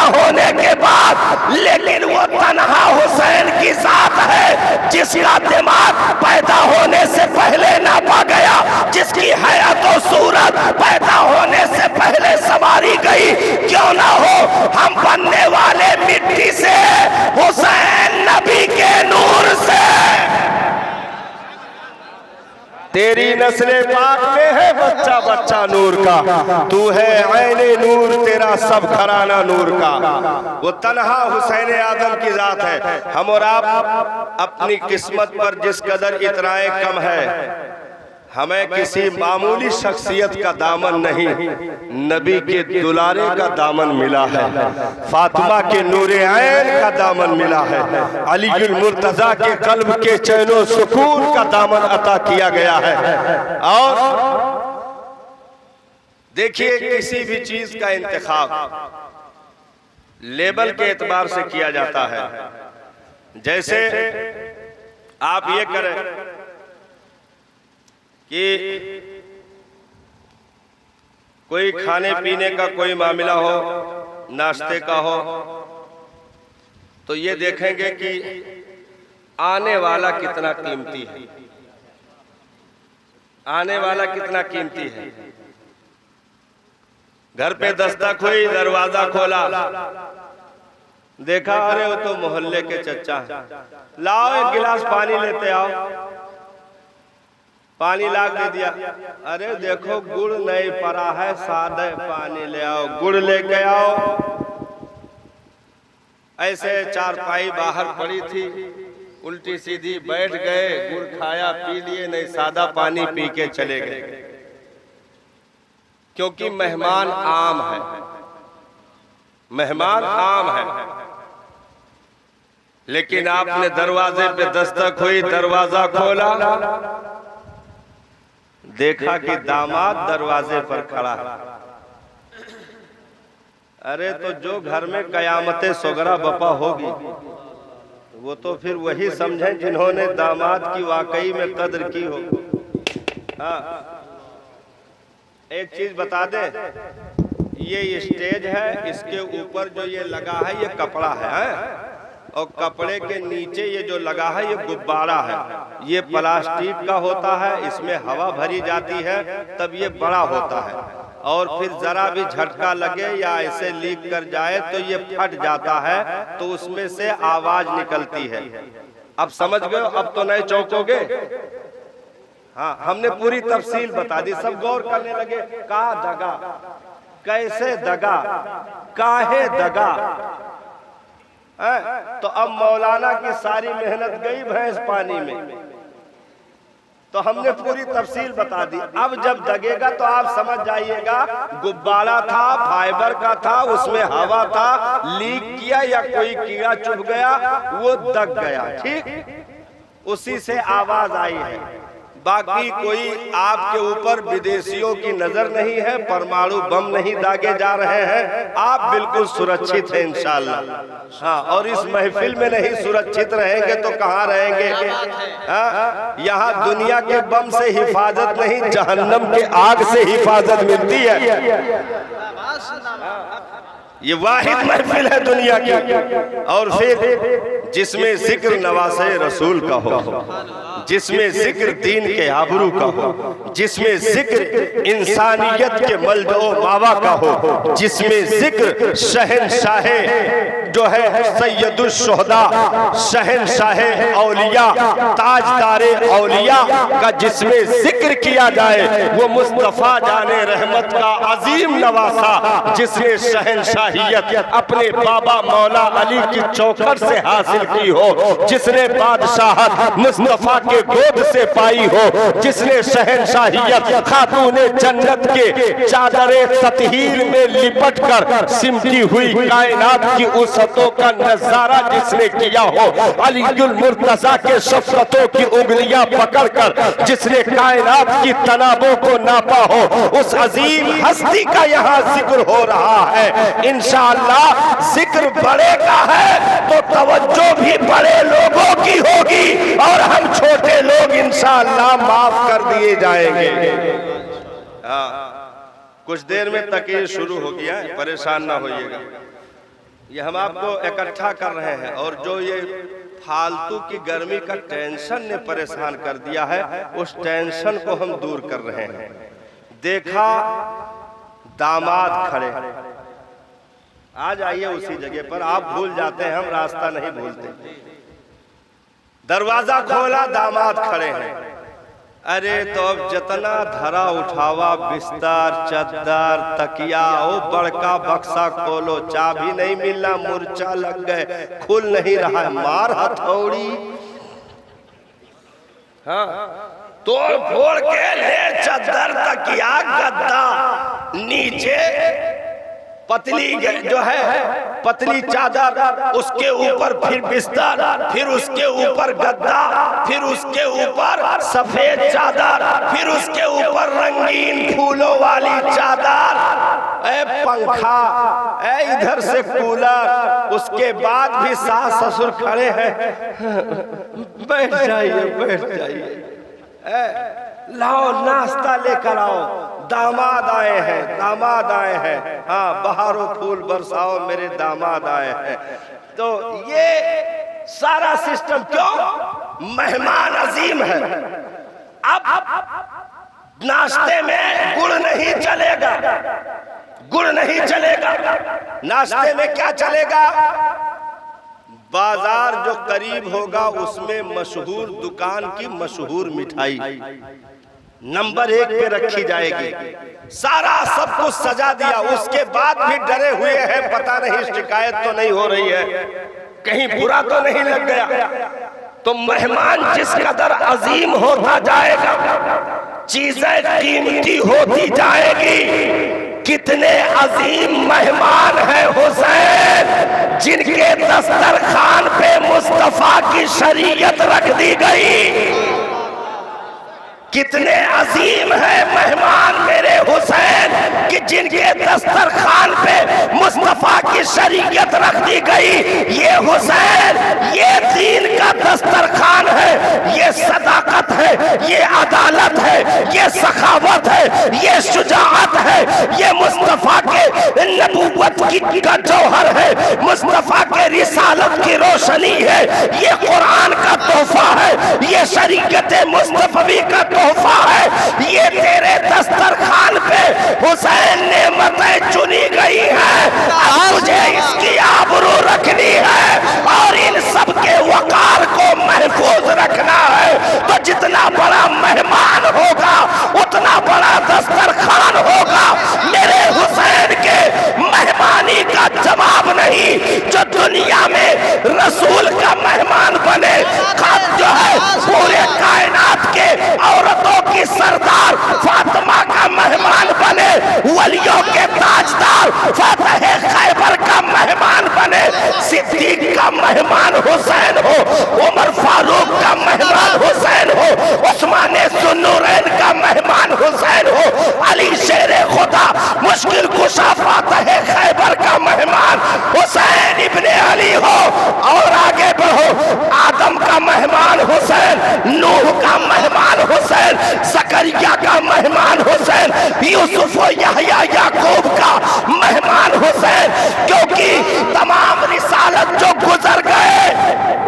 होने के बाद, लेकिन वो तन्हा हुसैन की जात है जिसका दिमाग पैदा होने से पहले नापा गया, जिसकी हयात और सूरत पैदा होने से पहले संवारी गई। क्यों ना हो, हम बनने वाले मिट्टी से, हुसैन नबी के नूर से। तेरी नस्ले पाक में है बच्चा बच्चा नूर का, तू है ऐने नूर, तेरा सब घराना नूर का। वो तन्हा हुसैन आदम की जात है। हम और आप अपनी किस्मत पर जिस कदर इतराए कम है, हमें किसी मामूली शख्सियत का दामन नहीं, नबी के दुलारे का दामन मिला है, फातिमा के नूरे ऐन का दामन मिला है, अलीउल मुर्तजा के कल्ब के चैनो सुकून का दामन अता किया गया है। और देखिए, किसी भी चीज का इंतखाब लेबल के एतबार से किया जाता है। जैसे आप ये करें कि कोई खाने पीने का कोई मामला हो, नाश्ते का हो, तो ये देखेंगे कि आने वाला कितना कीमती है, आने वाला कितना कीमती है। घर पे दस्तक हुई, दरवाजा खोला, देखा अरे वो तो मोहल्ले के चचा हैं, लाओ एक गिलास पानी लेते आओ, पानी ला दे दिया, अरे देखो गुड़ नहीं पड़ा है, सादे पानी ले आओ, गुड़ लेके आओ। ऐसे चारपाई बाहर पड़ी थी, उल्टी सीधी बैठ गए, गुड़ खाया पी लिए, नहीं सादा पानी पी के चले गए, क्योंकि मेहमान आम है, मेहमान आम है। लेकिन आपने दरवाजे पे दस्तक हुई, दरवाजा खोला, देखा कि दामाद दरवाजे पर खड़ा है। अरे तो जो घर में कयामते सोगरा बपा होगी, वो तो फिर वही समझें जिन्होंने दामाद की वाकई में कद्र की हो। हाँ, एक चीज बता दें, ये स्टेज है, इसके ऊपर जो ये लगा है ये कपड़ा है, और कपड़े के नीचे ये जो लगा है ये गुब्बारा है, ये प्लास्टिक का होता है, इसमें हवा भरी जाती है तब ये बड़ा होता है, और फिर जरा भी झटका लगे या ऐसे लीक कर जाए तो ये फट जाता है, तो उसमें से आवाज निकलती है। अब समझ गए? अब तो नहीं चौंकोगे। हाँ, हमने पूरी तफसील बता दी, सब गौर करने लगे, कहा दगा, कैसे दगा, काहे दगा। तो अब मौलाना की सारी मेहनत गई भैंस पानी में। तो हमने पूरी तफसील बता दी। अब जब दगेगा तो आप समझ जाइएगा, गुब्बारा था, फाइबर का था, उसमें हवा था, लीक किया या कोई कीड़ा चुभ गया, वो दग गया, ठीक, उसी से आवाज आई है। बाकी कोई आपके ऊपर विदेशियों की नजर नहीं है, परमाणु बम नहीं दागे जा रहे हैं, आप बिल्कुल सुरक्षित हैं इंशाअल्लाह। हाँ, और इस महफिल में नहीं सुरक्षित रहेंगे तो कहाँ रहेंगे? हाँ, यहाँ दुनिया के बम से हिफाजत नहीं, जहन्नम के आग से हिफाजत मिलती है। ये वाहिद महफिल है दुनिया की। और फिर जिसमें जिक्र नवासे रसूल का हो, जिसमें जिक्र दीन के आबरू का हो, जिसमें जिक्र इंसानियत के मलजो मावा का हो, जिसमें जिक्र शहनशाहे जो है सैयदुल शुहदा, शहनशाहे औलिया, ताजदारे औलिया का जिसमें जिक्र किया जाए, वो मुस्तफा जाने रहमत का अजीम नवासा, जिसने शहनशाहियत अपने बाबा मौला अली की चौखट से हासिल की हो, जिसने बादशाहत मुस्तफा के गोद से पाई हो, जिसने शहनशाहियत खातूने जन्नत के चादरे ततहीर में लिपट कर सिमटी हुई कायनात की उसतों का नजारा जिसने किया हो, अलीउल मुर्तजा के शफ़क़तों की उंगलियां पकड़कर जिसने कायनात की तनाबों को नापा हो, उस अजीम हस्ती का यहाँ जिक्र हो रहा है। इंशाअल्लाह जिक्र बड़े का है तो तवज्जो भी बड़े लोगों की होगी, और हम छोटे लोग इंशाअल्लाह माफ कर दिए जाएंगे। हाँ, कुछ देर में तकरीर शुरू हो गया है, परेशान ना होइएगा। ये हम आपको इकट्ठा कर रहे हैं, और जो ये फालतू की गर्मी का टेंशन ने परेशान कर दिया है, उस टेंशन को हम दूर कर रहे हैं। देखा दामाद खड़े, आ जाइए उसी जगह पर। आप भूल जाते हैं, हम रास्ता नहीं भूलते। दरवाजा खोला, दामाद खड़े हैं। अरे तो अब जितना धरा उठावा, बिस्तर, चद्दर, तकिया, ओ बड़का बक्सा खोलो, चाबी नहीं मिलना, मूर्छा लग गए, खुल नहीं रहा है, मार हथौड़ी। हाँ, तोड़ फोड़ के ले चद्दर, तकिया, गद्दा, नीचे पतली जो है पतली चादर, उसके ऊपर फिर बिस्तर, फिर उसके ऊपर गद्दा, फिर उसके ऊपर सफेद चादर, फिर उसके ऊपर रंगीन फूलों वाली चादर, पंखा, इधर से कूलर। उसके बाद भी सास ससुर खड़े हैं। बैठ जाइए, बैठ जाइए, लाओ नाश्ता लेकर आओ, दामाद आए हैं, दामाद आए हैं। हाँ, बहारो फूल बरसाओ, मेरे दामाद आए हैं। तो ये सारा सिस्टम क्यों? मेहमान अजीम है। अब नाश्ते में गुड़ नहीं चलेगा, गुड़ नहीं चलेगा। नाश्ते में क्या चलेगा? बाजार जो करीब होगा उसमें मशहूर दुकान की मशहूर मिठाई नंबर 1 पे रखी जाएगी। सारा सब कुछ सजा दिया, उसके बाद भी डरे हुए हैं, पता नहीं शिकायत तो नहीं हो रही है, कहीं बुरा तो नहीं लग गया। तो मेहमान जिस कदर अजीम होता जाएगा, चीजें कीमती होती जाएगी। कितने अजीम मेहमान हैं हुसैन, जिनके दस्तरखान पे मुस्तफा की शरीयत रख दी गई। कितने अजीम हैं मेहमान मेरे हुसैन कि जिनके दस्तरखान पे मुस्तफा की शरीयत रख दी गई। ये हुसैन, ये दीन का दस्तरखान है, ये सदाकत है, ये अदालत है, ये सखावत है, ये शुजाअत है, ये मुस्तफा के नबूवत की का जौहर है, मुस्तफा के रिसालत की रोशनी है, ये कुरान का तोहफा है, ये शरीयत मुस्तफवी का तोहफा है। ये तेरे दस्तरखान पे हुसैन नेमतें चुनी गई है, अब तुझे इसकी आबरू रखनी है और इन सब के वकार को महफूज रखना है। तो जितना बड़ा मेहमान होगा उतना बड़ा दस्तरखान होगा। मेरे हुसैन के मेहमानी का जवाब नहीं। जो दुनिया में रसूल का मेहमान बने, खास जो है पूरे कायनात के औरतों की सरदार फातिमा का मेहमान बने, वलियों के ताजदार फतेह खैबर का मेहमान बने, सिद्दीक का मेहमान हुसैन हो, उमर फारूक का मेहमान हुसैन हो, उस्मान ज़ुन्नूरैन का मेहमान हुसैन हो, अली शेरे खुदा मुश्किल कुशा फतेह खैबर का मेहमान हुसैन इब्ने अली हो। और आगे बढ़ो, आदम का मेहमान हुसैन, नूह का मेहमान हुसैन, ज़करिया का मेहमान हुसैन, यूसुफ और यहया याकूब का मेहमान हुसैन। क्योंकि तमाम रिसालत जो गुजर गए,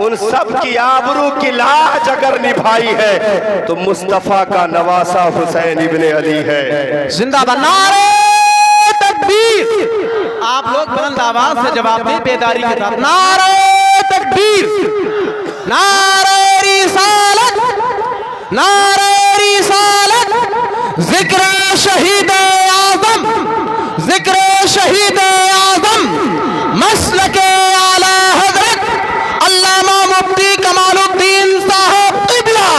उन सब की आबरू की लाज अगर निभाई है तो मुस्तफा का नवासा हुसैन इब्ने अली है। जिंदाबाद, नारे तकबीर। आप लोग बुलंद आवाज से जवाब दें बेदारी के साथ। नारे तकबीर, नारे रिसालत, नारे रिसालत। जिक्र शहीद आज़म, जिक्र शहीद आज़म, मसलके आला हज़रत अल्लामा मुफ्ती कमालुद्दीन साहब क़िबला।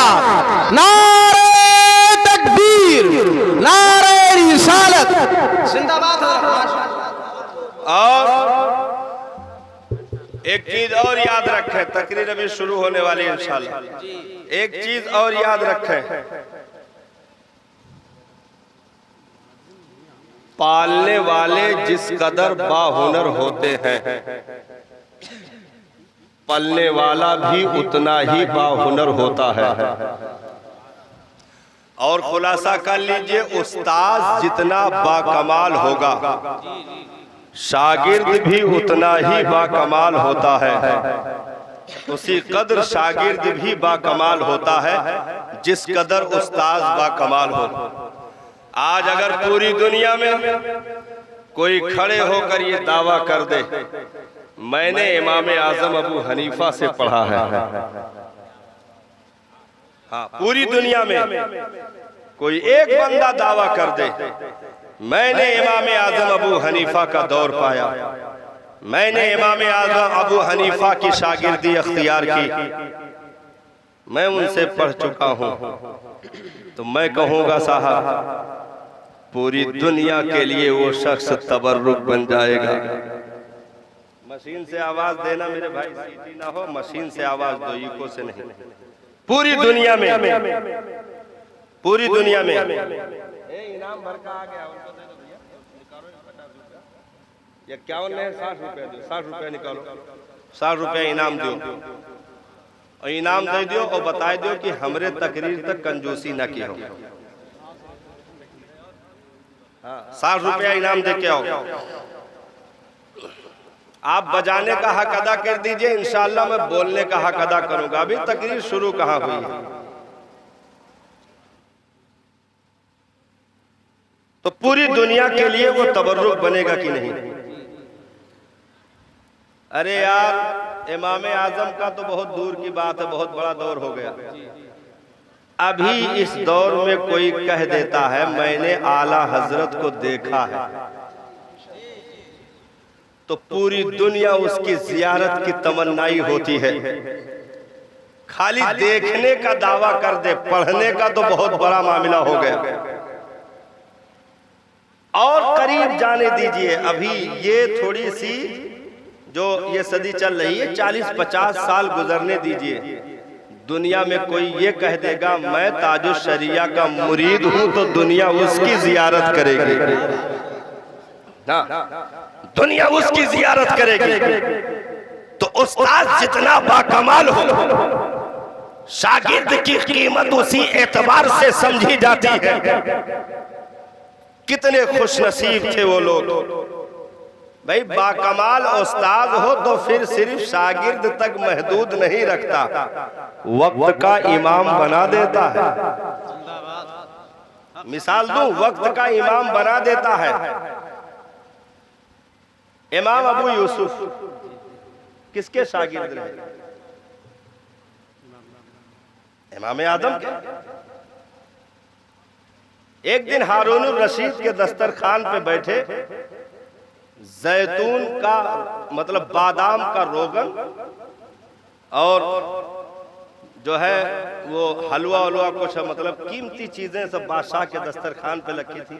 नारे तकबीर, नारे रिसालत। जिंदाबाद। और एक चीज और याद रखें, तकरीर अभी शुरू होने वाली है इंशाल्लाह। एक चीज और याद रखें, पालने वाले जिस कदर बाहुनर होते हैं, पलने वाला भी उतना ही बाहुनर होता है। और खुलासा कर लीजिए, उस्ताद जितना बाकमाल होगा, शागिर्द भी उतना ही बाकमाल होता है, उसी कदर शागिर्द भी बाकमाल होता है जिस कदर उस्ताद बाकमाल हो। आज अगर पूरी दुनिया में कोई खड़े होकर ये दावा कर दे मैंने इमाम आजम अबू हनीफा से पढ़ा है, हाँ पूरी दुनिया में कोई एक बंदा दावा कर दे मैंने इमाम आजम अबू हनीफा का दौर पाया, मैंने इमाम आजम अबू हनीफा की शागिर्दी अख्तियार की, मैं उनसे पढ़ चुका हूं, तो मैं कहूंगा साहब पूरी दुनिया के लिए वो शख्स तबर्रुक बन जाएगा। मशीन से आवाज देना मेरे भाई, सीटी ना हो, मशीन से आवाज दो, इको से नहीं। पूरी दुनिया में, पूरी दुनिया में इनाम भर का आ गया, उनको दे दो भैया, निकालो 50 रुपया, 51 नहीं 60 रुपया दो, 60 रुपया निकालो, 60 रुपया इनाम दो, और इनाम दे दो और बता दो कि हमरे तकरीर तक कंजूसी ना की हो। 60 रुपया इनाम दे के आओ। आप बजाने का हक अदा कर दीजिए, इंशाअल्लाह मैं बोलने का हक अदा करूंगा। अभी तकरीर शुरू कहाँ हुई है? तो पूरी दुनिया के लिए वो तबर्रुक बनेगा कि नहीं? अरे यार इमाम आजम का तो बहुत दूर की बात है, बहुत बड़ा दौर हो गया। अभी इस दौर में कोई कह देता है मैंने आला हजरत को देखा है, तो पूरी दुनिया उसकी जियारत की तमन्नाई होती है। खाली देखने का दावा कर दे, पढ़ने का तो बहुत बड़ा मामला हो गया। और करीब जाने दीजिए, अभी ये थोड़ी सी जो ये सदी चल रही है 40-50 साल गुजरने दीजिए, दुनिया में कोई ये कह देगा मैं ताजुश शरिया का मुरीद हूं, तो दुनिया उसकी जियारत करेगी ना, दुनिया उसकी जियारत करेगी। तो उस्ताद जितना बाकमाल हो, शागिर्द की कीमत उसी एतबार से समझी जाती है। कितने खुशनसीब थे वो लोग भाई, बाकमाल उस्ताद हो तो फिर सिर्फ शागिर्द तक महदूद नहीं रखता, वक्त का इमाम बना देता है। मिसाल दूं, वक्त का इमाम बना देता है। इमाम अबू यूसुफ किसके शागिर्द रहे? इमाम आदम के। एक दिन हारून रशीद के दस्तरखान पे बैठे, जैतून का मतलब बादाम का रोगन और जो है वो हलवा वलवा कुछ मतलब कीमती चीजें सब बादशाह के दस्तरखान पे रखी थी।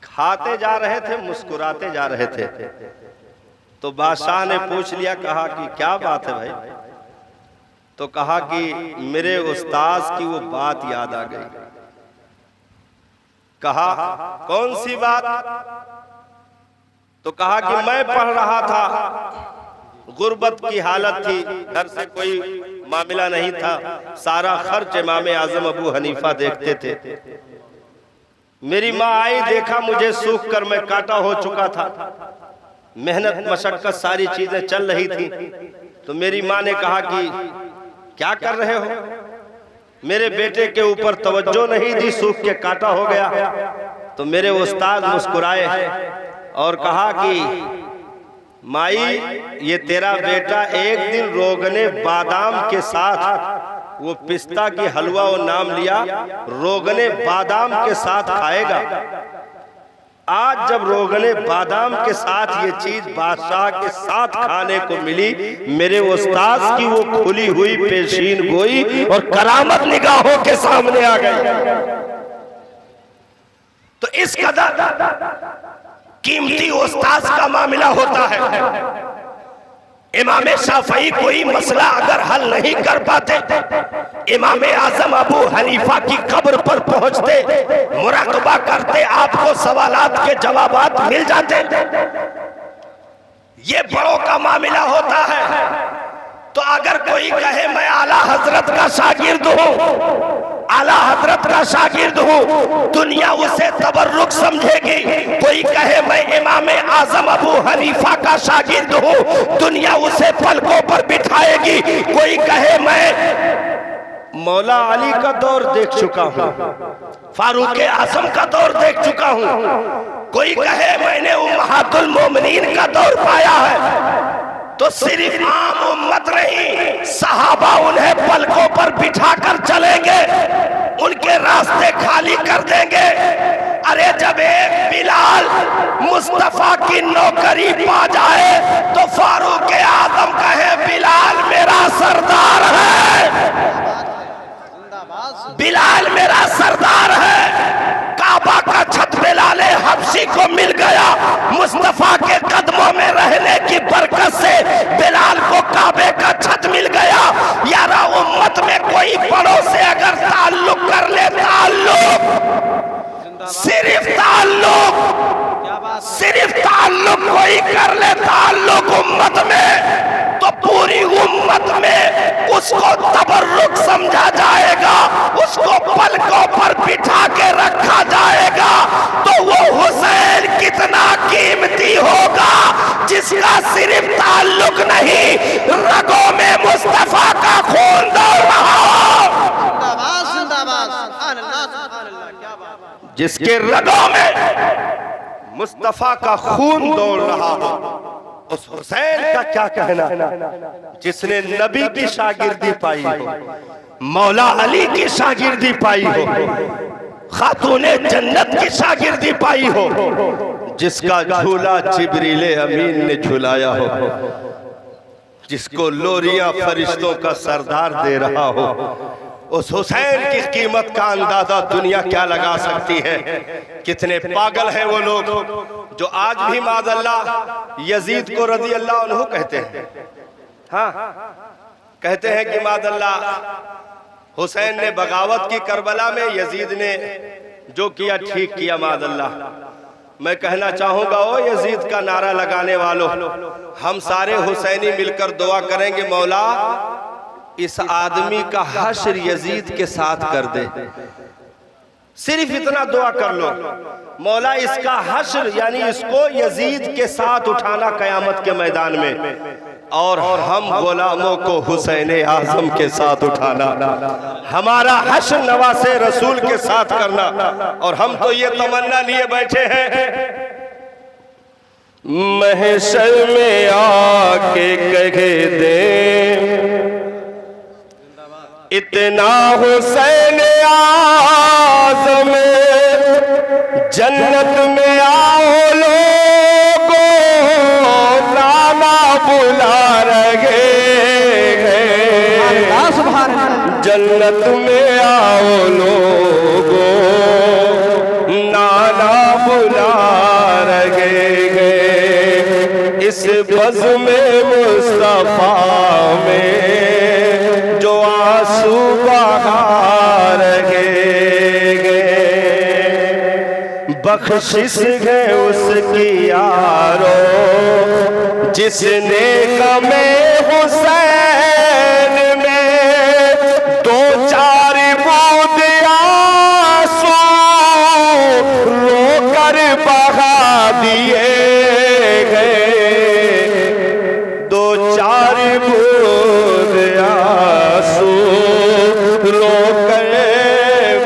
खाते जा रहे थे, मुस्कुराते जा रहे थे। तो बादशाह ने पूछ लिया, कहा कि क्या बात है भाई? तो कहा कि मेरे उस्ताद की वो बात याद आ गई। कहा कौन सी बात? तो कहा कि मैं पढ़ रहा था, गुर्बत की हालत थी, घर से कोई मामला नहीं था, सारा खर्च इमाम आजम अबू हनीफा देखते थे। मेरी माँ आई, देखा मुझे सूख कर मैं काटा हो चुका था, मेहनत मशक्कत सारी चीजें चल रही थी। तो मेरी माँ ने कहा कि क्या कर रहे हो? मेरे बेटे के ऊपर तवज्जो नहीं दी, सूख के काटा हो गया। तो मेरे उस्ताद मुस्कुराए और कहा कि माई, ये तेरा बेटा एक दिन रोगने बादाम के साथ, वो पिस्ता की हलवा और नाम लिया, रोगने बादाम के साथ खाएगा। आज जब रोगने बादाम के साथ ये चीज बादशाह के साथ खाने को मिली, मेरे उस्ताद की वो खुली हुई पेशीन गोई और करामत निगाहों के सामने आ गई। तो इस कदर कीमती उस्ताद का मामला होता है। इमाम शाफई कोई मसला अगर हल नहीं कर पाते, इमाम आजम अबू हनीफा की कब्र पर पहुंचते, मुराकबा करते, आपको सवालात के जवाबात मिल जाते। ये बड़ों का मामला होता है। तो अगर कोई कहे मैं आला हजरत का शागिर्द हूं, आला हजरत का शागिर्द हूँ, दुनिया उसे तबर्रुक समझेगी। कोई कहे मैं इमाम आजम अबू हनीफा का शागिर्द हूँ, दुनिया उसे पलकों पर बिठाएगी। कोई कहे मैं मौला अली का दौर देख चुका हूँ, फारूक आजम का दौर देख चुका हूँ, कोई कहे मैंने उम्महातुल मोमिनीन का दौर पाया है, तो सिर्फ आम उम्मत नहीं, सहाबा उन्हें पलकों पर बिठाकर चलेंगे, उनके रास्ते खाली कर देंगे। अरे जब एक बिलाल मुस्तफा की नौकरी पा जाए तो फारूक आजम कहे बिलाल मेरा सरदार है, बिलाल मेरा सरदार है। काबा का छत बिलाल हबशी को मिल गया, मुस्तफा के कदमों में रहने की बरकत से बिलाल को काबे का छत मिल गया। यारा उम्मत में कोई बड़ों से अगर ताल्लुक कर ले, सिर्फ ताल्लुक कोई कर ले ताल्लुक उम्मत में, तो पूरी उम्मत में उसको तबर्रुक समझा जाएगा, उसको पलकों पर बिठा के रखा जाएगा। तो वो हुसैन कितना कीमती होगा जिसका सिर्फ ताल्लुक नहीं, रगों में मुस्तफा का खून दौड़ रहा हो, जिसके रगों में मुस्तफा का खून दौड़ रहा हो। उस हुसैन का क्या कहना जिसने नबी की शागिर्दी पाई हो, मौला अली की शागिर्दी पाई हो, खातूने जन्नत की शागिर्दी पाई हो, जिसका झूला जिब्रील अमीन ने झुलाया हो, जिसको लोरियां फरिश्तों का सरदार दे रहा हो। उस हुसैन की कीमत का अंदाजा दुनिया क्या लगा सकती है। कितने पागल हैं वो लोग जो आज भी मादअल्लाह यजीद को रज़ी अल्लाह अन्हु कहते हैं। हाँ, कहते हैं कि मादअल्लाह हुसैन ने बगावत की करबला में, यजीद ने जो किया ठीक किया मादअल्लाह। मैं कहना चाहूंगा ओ यजीद का नारा लगाने वालों, हम सारे हुसैनी मिलकर दुआ करेंगे मौला इस आदमी का हश्र यजीद के साथ कर दे। सिर्फ इतना दुआ कर लो, मौला इसका हश्र यानी इसको यजीद के साथ उठाना कयामत के मैदान में, और हम गुलामों को हुसैन आजम के साथ उठाना, हमारा हश्र नवासे रसूल के साथ करना। और हम तो ये तमन्ना लिए बैठे हैं महशर में आके कहे दे इतना हुसैन आज़म जन्नत में आओ लोगो नाना बुला रहे हैं, जन्नत में आओ लोगो नाना बुला रहे हैं। इस बज़्म में मुस्तफा में जो आंसू बहा रहे बख्शिश है उसकी यारो जिसने कमे हुसैन में दो चार बूंद आंसू रोकर बहा दिए गए, दो चार बूंद आंसू रोकर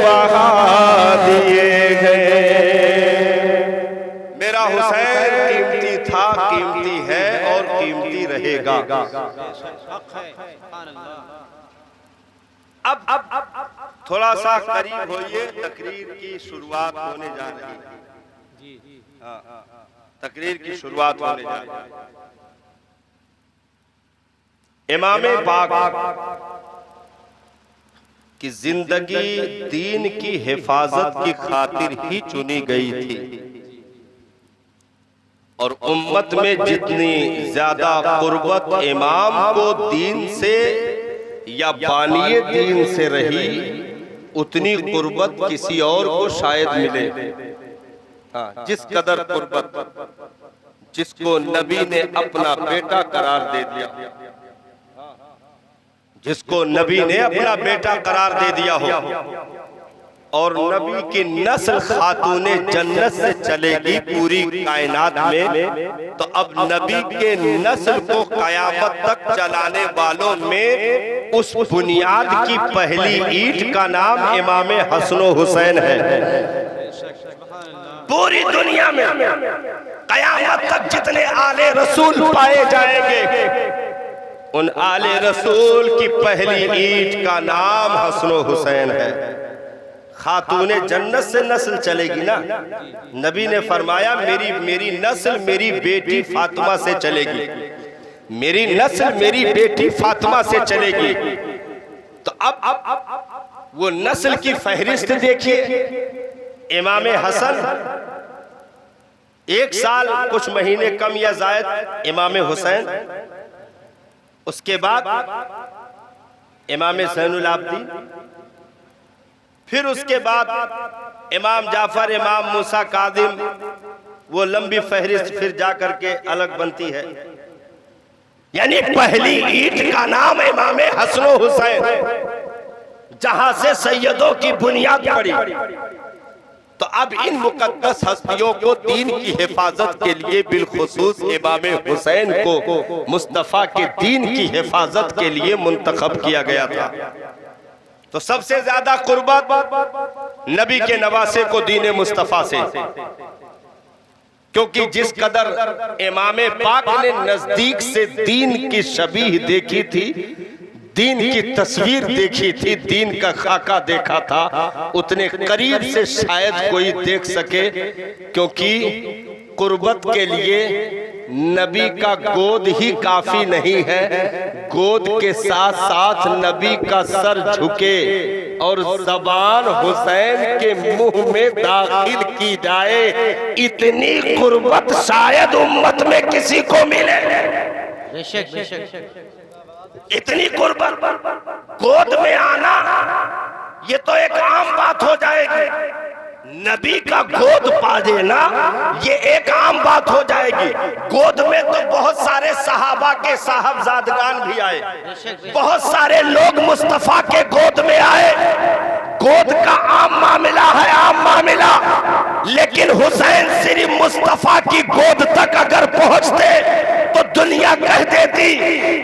बहा दिए गए। मेरा हुसैन कीमती था, कीमती है और कीमती रहेगा। अब थोड़ा सा करीब होइए, तकरीर की शुरुआत होने जा रही है। हाँ, तकरीर की शुरुआत होने जा रही है। इमाम पाक की जिंदगी दीन की हिफाजत की खातिर ही चुनी गई थी, और उम्मत में जितनी ज्यादा कुर्बत इमाम को दीन से या बानिए दीन से रही, उतनी कुर्बत किसी और को शायद मिले। हाँ, जिस कदर कुर्बत जिसको नबी ने अपना बेटा करार दे दिया, जिसको नबी ने अपना बेटा करार दे दिया हो और नबी की नस्ल खातूने जन्नत से चलेगी पूरी कायनात में, तो अब नबी के नस्ल को कयामत तक चलाने वालों में उस बुनियाद की पहली ईंट का नाम इमाम हसन हुसैन है। पूरी दुनिया में कयामत तक जितने आले रसूल पाए जाएंगे, उन आले रसूल की पहली ईंट का नाम हसन हुसैन है। खातूने जन्नत से नस्ल चलेगी ना, नबी ने फरमाया मेरी नस्ल मेरी बेटी फातिमा से चलेगी, मेरी नस्ल मेरी बेटी फातिमा से चलेगी। तो अब वो नस्ल की फहरिस्त देखिए। इमाम हसन 1 साल कुछ महीने कम या जायद इमाम हुसैन, उसके बाद इमाम ज़ैनुल आबिदीन, फिर उसके बाद इमाम जाफर, इमाम मूसा कादिम, वो लंबी फहरिस्त फिर जा करके अलग बनती है। यानी पहली ईंट का नाम इमाम हसन हुसैन, जहां से सैयदों की बुनियाद पड़ी। तो अब इन मुकद्दस हस्तियों को दीन की हिफाजत के लिए, बिलखुसूस इमाम हुसैन को मुस्तफ़ा के दीन की हिफाजत के लिए मुंतखब किया गया था। तो सबसे ज्यादा कुर्बत नबी के नवासे को दीन मुस्तफ़ा से, क्योंकि जिस कदर इमाम पाक ने नजदीक से दीन की शबीह देखी थी, दीन की तस्वीर देखी थी, दीन का खाका देखा था, उतने करीब से शायद कोई देख सके। क्योंकि कुर्बत के लिए नबी का गोद ही काफी नहीं है, गोद के साथ साथ नबी का सर झुके और ज़बान हुसैन के मुंह में दाखिल की जाए। इतनी कुर्बत शायद उम्मत में किसी को मिले। इतनी कुर्बत, गोद में आना ये तो एक आम बात हो जाएगी, नबी का गोद पा देना ये एक आम बात हो जाएगी। गोद में तो बहुत सारे सहाबा के साहबजादगान भी आए, बहुत सारे लोग मुस्तफा के गोद में आए। गोद का आम मामला है, आम मामला, लेकिन हुसैन सिर्फ मुस्तफा की गोद तक अगर पहुंचते तो दुनिया कह देती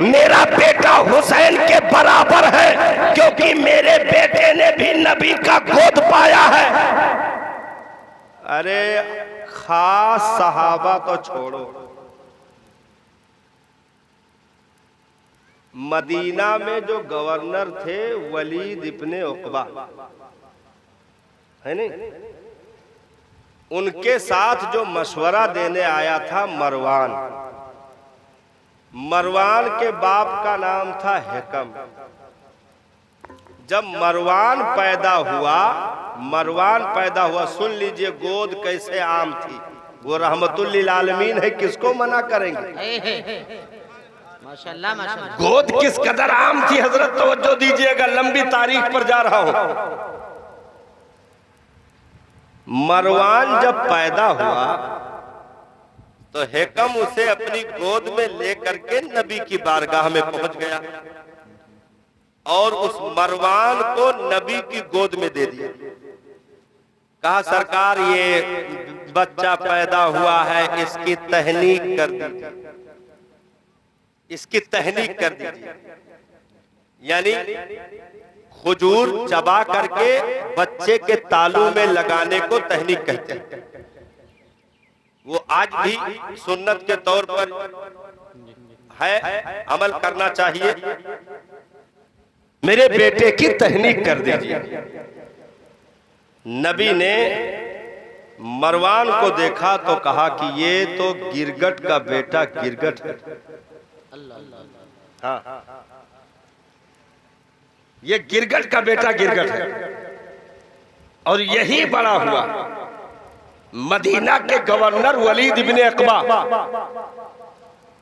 मेरा बेटा हुसैन के बराबर है, क्योंकि मेरे बेटे ने भी नबी का गोद पाया है। अरे खास सहाबा तो छोड़ो, मदीना में जो गवर्नर थे वलीद इब्ने उक़बा, है नहीं, उनके साथ जो मशवरा देने आया था मरवान, मरवान के बाप का नाम था हिकम। जब मरवान पैदा हुआ, सुन लीजिए गोद कैसे आम थी, वो रहमतुल लिल आलमीन है, किसको मना करेंगे। माशाल्लाह माशाल्लाह, गोद किस कदर आम थी हजरत, तवज्जो दीजिएगा, लंबी तारीख पर जा रहा हूं। मरवान जब पैदा हुआ तो हिकम उसे अपनी गोद में लेकर के नबी की बारगाह में पहुंच गया और उस मरवान को नबी की गोद में दे दिया। कहा सरकार ये बच्चा पैदा हुआ है, इसकी तहनीक कर दीजिए, इसकी तहनीक कर दीजिए। यानी खुजूर चबा करके बच्चे के तालू में लगाने को तहनीक कहते हैं। वो आज भी सुन्नत के तौर पर है, अमल करना चाहिए। मेरे बेटे की तहनीक कर दीजिए। नबी ने मरवान को देखा तो कहा कि ये तो गिरगट का बेटा गिरगट है। हाँ, ये गिरगट का बेटा गिरगट है। और यही बड़ा हुआ। मदीना के गवर्नर वलीद इब्ने उक़बा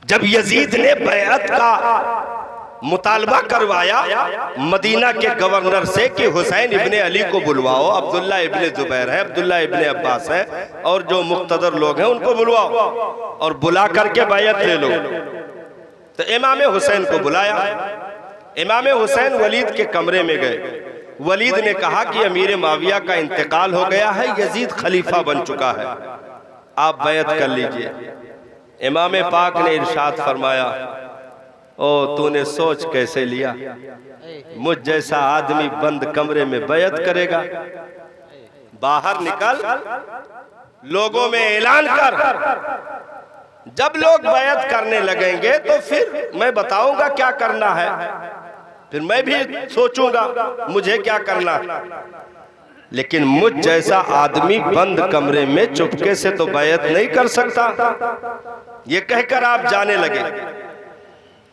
जब यजीद ने बैअत का मुतालबा करवाया मदीना के गवर्नर से कि हुसैन इब्ने अली को बुलवाओ, अब्दुल्ला इब्ने जुबैर है, अब्दुल्ला इब्ने अब्बास है और जो मुक्तदर लोग हैं उनको बुलवाओ और बुला करके बैअत ले लो। तो इमाम हुसैन को बुलाया। इमाम हुसैन वलीद के कमरे में गए। वलीद ने कहा कि अमीर माविया का इंतकाल हो गया है, यजीद खलीफा बन चुका है, आप बैत कर लीजिए। इमाम पाक ने इरशाद फरमाया, ओ तूने सोच कैसे लिया, मुझ जैसा आदमी बंद कमरे में बैत करेगा? बाहर निकल, लोगों में ऐलान कर। जब लोग बैत करने लगेंगे तो फिर मैं बताऊंगा क्या करना है, फिर मैं भी सोचूंगा मुझे क्या करना है। लेकिन मुझ जैसा आदमी बंद कमरे में चुपके से तो बैत नहीं कर सकता। ये कहकर आप जाने लगे।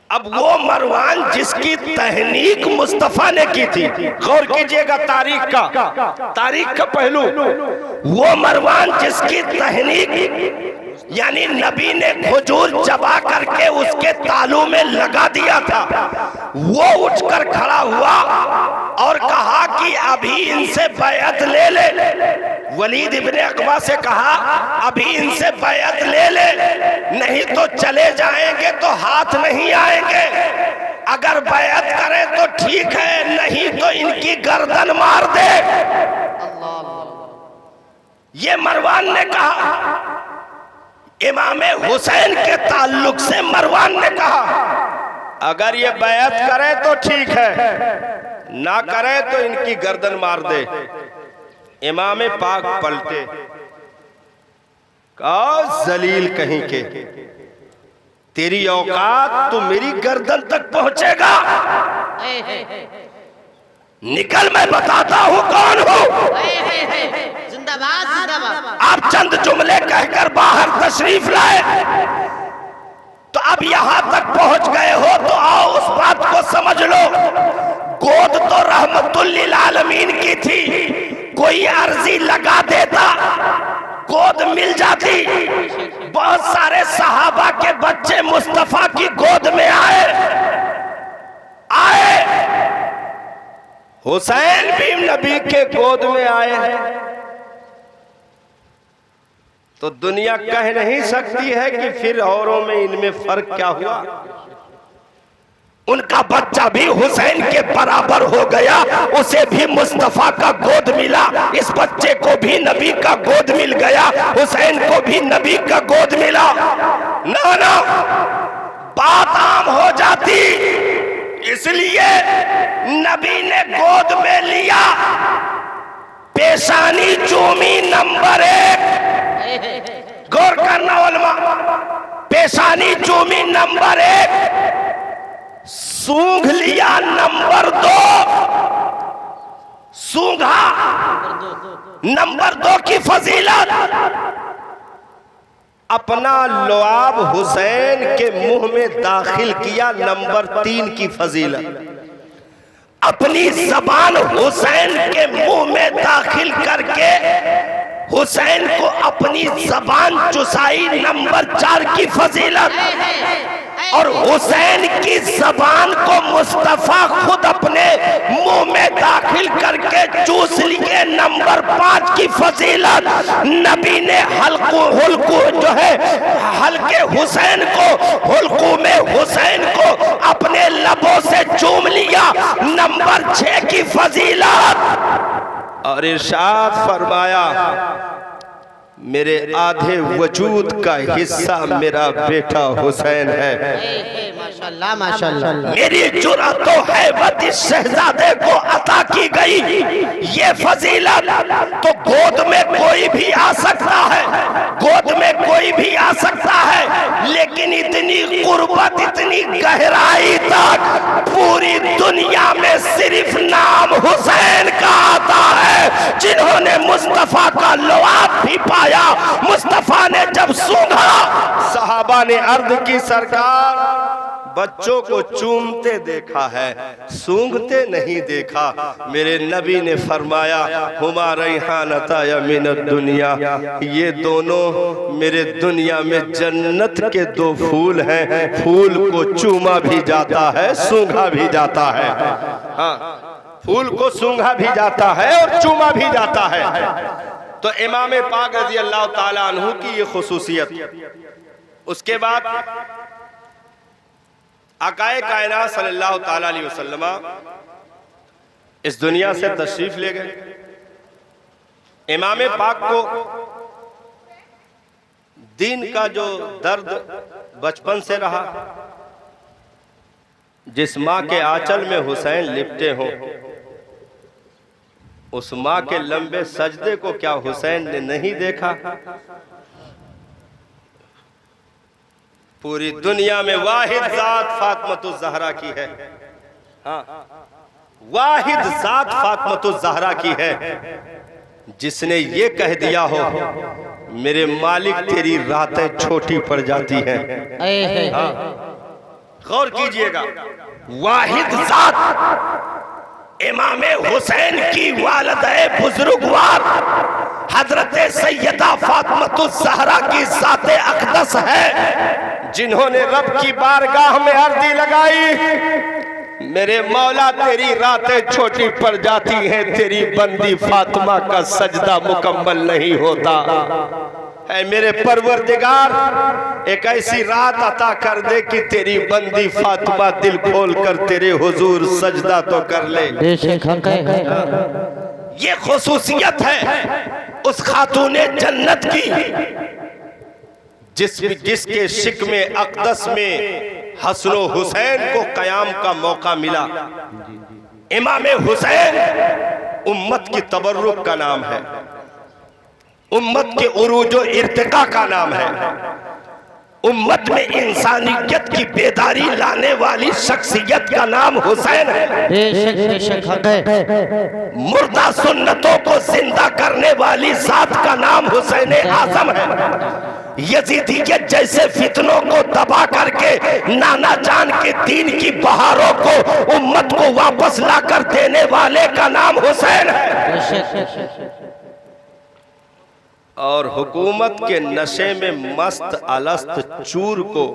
अब वो मरवान जिसकी तहनीक मुस्तफा ने की थी, गौर कीजिएगा तारीख का पहलू, वो मरवान जिसकी तहनीक यानी नबी ने खजूर चबा करके उसके तालू में लगा दिया था, वो उठकर खड़ा हुआ और कहा कि अभी इनसे बैअत ले ले। वलीद इब्ने अक़बा से कहा, अभी इनसे बैअत ले ले, नहीं तो चले जाएंगे तो हाथ नहीं आएंगे। अगर बैअत करें तो ठीक है, नहीं तो इनकी गर्दन मार दे। ये मरवान ने कहा। इमाम हुसैन के ताल्लुक से मरवान ने कहा, अगर ये बैअत करे तो ठीक है, ना करे तो इनकी गर्दन मार दे। इमाम पाक पलटे, कहा जलील कहीं के, तेरी औकात तो मेरी गर्दन तक पहुंचेगा? निकल, मैं बताता हूँ कौन हूँ। जिंदाबाद जिंदाबाद। आप चंद जुमले कहकर बाहर तशरीफ लाए, तो अब यहां तक पहुंच गए हो तो आओ उस बात को समझ लो। गोद तो रहमतुल लिल आलमीन की थी, कोई अर्जी लगा देता गोद मिल जाती। बहुत सारे सहाबा के बच्चे मुस्तफा की गोद में आए। हुसैन भी नबी के गोद में आए, तो दुनिया कह नहीं सकती है कि फिर औरों में इनमें फर्क क्या हुआ। उनका बच्चा भी हुसैन के बराबर हो गया, उसे भी मुस्तफा का गोद मिला। इस बच्चे को भी नबी का गोद मिल गया, हुसैन को भी नबी का गोद मिला। ना बात आम हो जाती, इसलिए नबी ने गोद में लिया, पेशानी चूमी नंबर 1। गौर करना उलमा, पेशानी चूमी नंबर 1, सूंघ लिया नंबर 2, सूंघा नंबर 2 की फजीलत। अपना लुआब हुसैन के मुंह में दाखिल किया नंबर 3 की फजीलत। अपनी जबान हुसैन के मुंह में दाखिल करके हुसैन को अपनी जबान चुसाई नंबर 4 की फजीलत। और हुसैन की जबान को मुस्तफा खुद अपने मुंह में दाखिल करके चूस लिए नंबर 5 की फजीलत। नबी ने हुल्कू जो है हल्के हुसैन को, हुल्कू में हुसैन को अपने लबों से चूम लिया नंबर 6 की फजीलत। और इरशाद फरमाया, मेरे आधे वजूद का हिस्सा मेरा बेटा हुसैन है। माशाल्लाह माशाल्लाह। मेरी जुर्रत तो हैबत इस शहजादे को अता की गई, ये फजीलत। तो गोद में कोई भी आ सकता है, गोद में कोई भी आ सकता है, लेकिन इतनी कुर्बत, इतनी गहराई तक पूरी दुनिया में सिर्फ नाम हुसैन का आता है। जिन्होंने मुस्तफा का लुआब भी पाया, मुस्तफा ने जब सूंघा, सहाबा ने अर्ज की, सरकार बच्चों को चूमते देखा है, सूंघते नहीं देखा। मेरे नबी ने फरमाया, हुमा रैहानता मिनद दुनिया, ये दोनों मेरे दुनिया में जन्नत के 2 फूल हैं। फूल को चूमा भी जाता है, सूंघा भी जाता है। हाँ, फूल को सूंघा भी जाता है और चूमा भी जाता है। तो इमाम पाक रज़ी अल्लाह ताला अन्हु की ये खुसूसियत। उसके बाद आकाए कायनात सल्लल्लाहु ताला अलैहि वसल्लम इस दुनिया से तशरीफ ले गए। इमाम पाक को दीन का जो दर्द बचपन से रहा, जिस माँ के आंचल में हुसैन लिपटे हों, उस माँ के लंबे सजदे को क्या हुसैन ने नहीं देखा? पूरी दुनिया में वाहिद जात फातिमा ज़हरा की है। हाँ, वाहिद जात फातिमा ज़हरा की है जिसने ये कह दिया हो मेरे मालिक तेरी रातें छोटी पड़ जाती हैं। हाँ, गौर कीजिएगा, वाहिद जात इमाम हुसैन की वालिदा बुजुर्गवार हजरत सैयदा फातिमा ज़हरा की ज़ाते अक़दस है, जिन्होंने रब की बारगाह में अर्जी लगाई मेरे मौला तेरी रातें छोटी पड़ जाती हैं, तेरी बंदी फातिमा का सजदा मुकम्मल नहीं होता है। मेरे परवरदिगार एक ऐसी रात अता कर दे कि तेरी बंदी फातिमा दिल खोल कर तेरे हुजूर सजदा तो कर ले। ये खुसूसियत है उस खातूने जन्नत की जिसके शिकमे अक़दस में हसनो हुसैन को कयाम का मौका मिला। इमाम हुसैन उम्मत की तबर्रुक का नाम है, उम्मत के उरूज और इर्तिका का नाम है, उम्मत में इंसानियत की बेदारी लाने वाली शख्सियत का नाम हुसैन है। मुर्दा सुन्नतों को जिंदा करने वाली जात का नाम हुसैन आजम है। यजीदियत जैसे फितनों को दबा करके नाना जान के दीन की बहारों को उम्मत को वापस लाकर देने वाले का नाम हुसैन है। और हुकूमत के नशे में मस्त अलस्त चूर को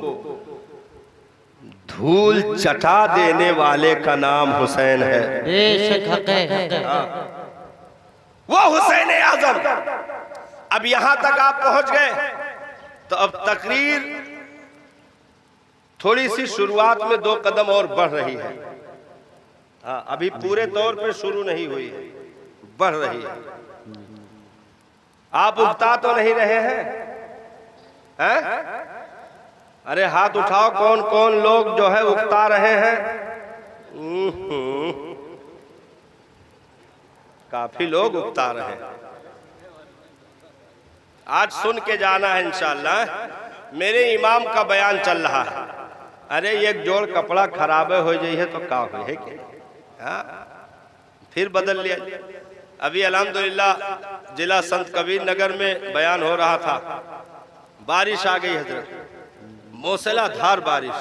धूल चटा देने वाले का नाम हुसैन है। वो हुसैन आजम। अब यहां तक आप पहुंच गए तो अब तकरीर थोड़ी सी शुरुआत में 2 कदम और बढ़ रही है। हाँ, अभी पूरे तौर पे शुरू नहीं हुई है, बढ़ रही है। आप उगता तो नहीं रहे हैं? अरे हाथ उठाओ, कौन कौन लोग जो है उगता रहे हैं? काफी लोग उगता रहे हैं। आज सुन के जाना है इंशाअल्लाह। मेरे इमाम का बयान चल रहा है। अरे एक जोड़ कपड़ा खराब हो जाइए तो का हो है क्या? फिर बदल लिया। अभी अल्हम्दुलिल्लाह जिला संत कबीर नगर में बयान हो रहा था, बारिश आ गई हजरत, मूसलाधार बारिश।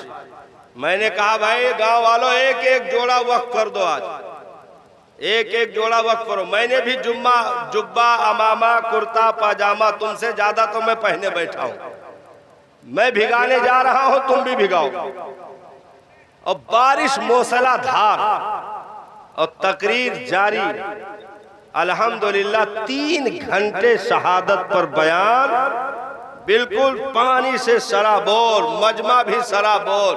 मैंने कहा भाई गांव वालों एक एक जोड़ा वक्फ कर दो, आज एक एक जोड़ा वक्फ करो। मैंने भी जुब्बा अमामा कुर्ता पाजामा तुमसे ज्यादा तो मैं पहने बैठा हूं। मैं भिगाने जा रहा हूं, तुम भी भिगाओ। और बारिश मूसलाधार और तकरीर जारी। अल्हम्दुलिल्लाह 3 घंटे शहादत पर बयान, बिल्कुल पानी से सराबोर, मजमा भी सराबोर।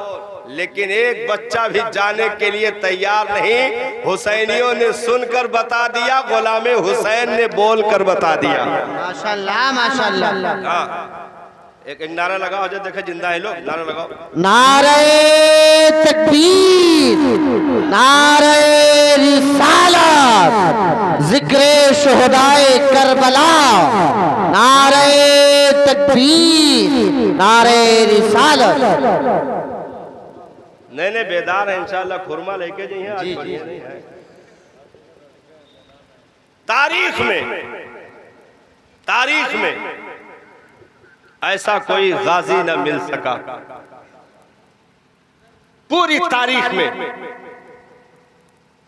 लेकिन एक बच्चा भी जाने के लिए तैयार नहीं। हुसैनियों ने सुनकर बता दिया, गुलामे हुसैन ने बोलकर बता दिया। माशाल्लाह माशाल्लाह। हाँ, एक नारा लगाओ जो देखे जिंदा है लोग, नारा लगाओ। नारे तकबीर, नारे रिसालत, जिक्रे शुहदाए करबला, नारे तकबीर, नारे रिसालत। नए बेदार है इंशाअल्लाह, खुरमा लेके जाइए आज। बढ़िया नहीं है। तारीख में ऐसा कोई गाजी न मिल सका। पूरी तारीख में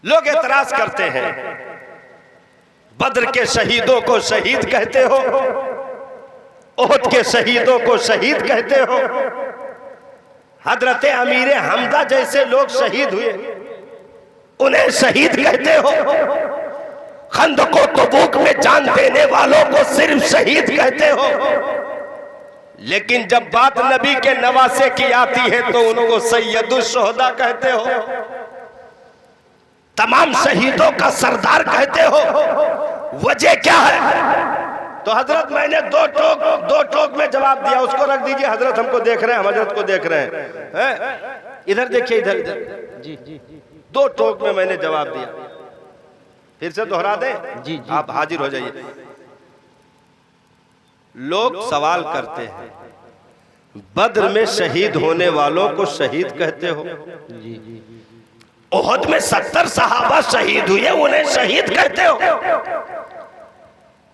लोग एतराज करते हैं, बद्र के शहीदों को शहीद कहते हो, ओहद के शहीदों को शहीद कहते हो, हजरत अमीर हमजा जैसे लोग शहीद हुए उन्हें शहीद कहते हो, खंदको तबूक में जान देने वालों को सिर्फ शहीद कहते हो। लेकिन जब बात नबी के नवासे की आती है तो उनको सैयदुल शुहदा कहते हो, तमाम शहीदों का सरदार कहते हो, वजह क्या है? तो हजरत मैंने दो टोक में जवाब दिया, उसको रख दीजिए। हजरत हमको देख रहे हैं, हम हजरत को देख रहे हैं। इधर देखिए, इधर जी जी, 2 टोक में मैंने जवाब दिया। फिर से दोहरा दें जी, आप हाजिर हो जाइए। लोग सवाल करते हैं, बद्र में शहीद होने वालों को शहीद कहते हो? ओहद में 70 सहाबा शहीद हुए, उन्हें शहीद कहते हो?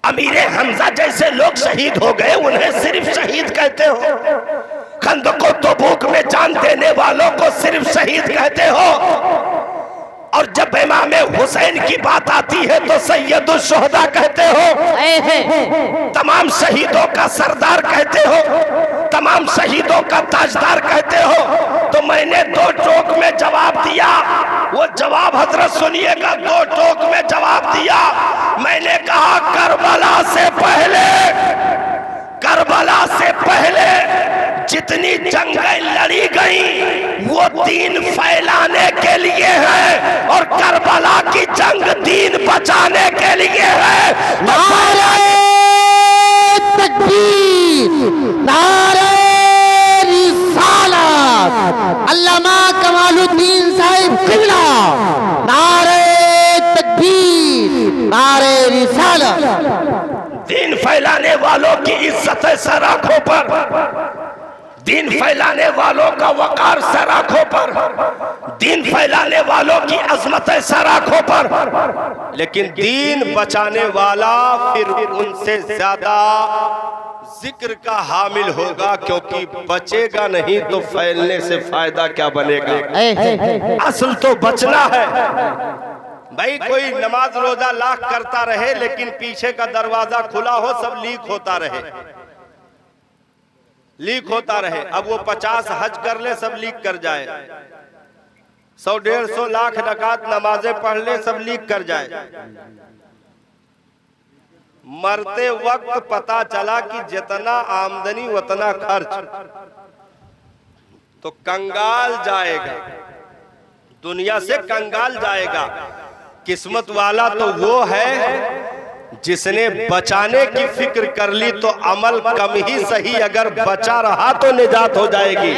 अमीरे हमजा जैसे लोग शहीद हो गए, उन्हें सिर्फ शहीद कहते हो? खंदको तबूक में जान देने वालों को सिर्फ शहीद कहते हो? और जब इमाम हुसैन की बात आती है तो सैयदुल शुहदा कहते हो, तमाम शहीदों का सरदार कहते हो, तमाम शहीदों का ताजदार कहते हो। तो मैंने 2 टोक में जवाब दिया, वो जवाब हजरत सुनिएगा। 2 टोक में जवाब दिया। मैंने कहा करबला से पहले जितनी जंगें लड़ी गई वो दीन फैलाने के लिए है, और करबला की जंग दीन बचाने के लिए है। नारे तकबीर, नारे रिसालत, अल्लामा कमालुद्दीन साहिब किबला, नारे तकबीर, नारे रिसालत। दीन फैलाने वालों की इज्जत सराखों पर, दीन फैलाने वालों का वकार सराखों पर, दीन फैलाने वालों की अजमत सराखों पर। लेकिन दीन बचाने वाला फिर उनसे ज्यादा जिक्र का हामिल होगा, क्योंकि बचेगा नहीं तो फैलने से फायदा क्या बनेगा? असल तो बचना है भाई। कोई नमाज रोजा लाख करता रहे, लेकिन पीछे का दरवाजा खुला हो, सब लीक होता रहे, लीक होता रहे। अब वो 50 हज कर ले, सब लीक कर जाए। 100-150 लाख रकात नमाजें पढ़ ले, सब लीक कर जाए। मरते वक्त पता चला कि जितना आमदनी उतना खर्च, तो कंगाल जाएगा, दुनिया से कंगाल जाएगा। किस्मत वाला तो वो है जिसने बचाने की फिक्र कर ली, तो अमल कम ही सही, अगर बचा रहा तो निजात हो जाएगी।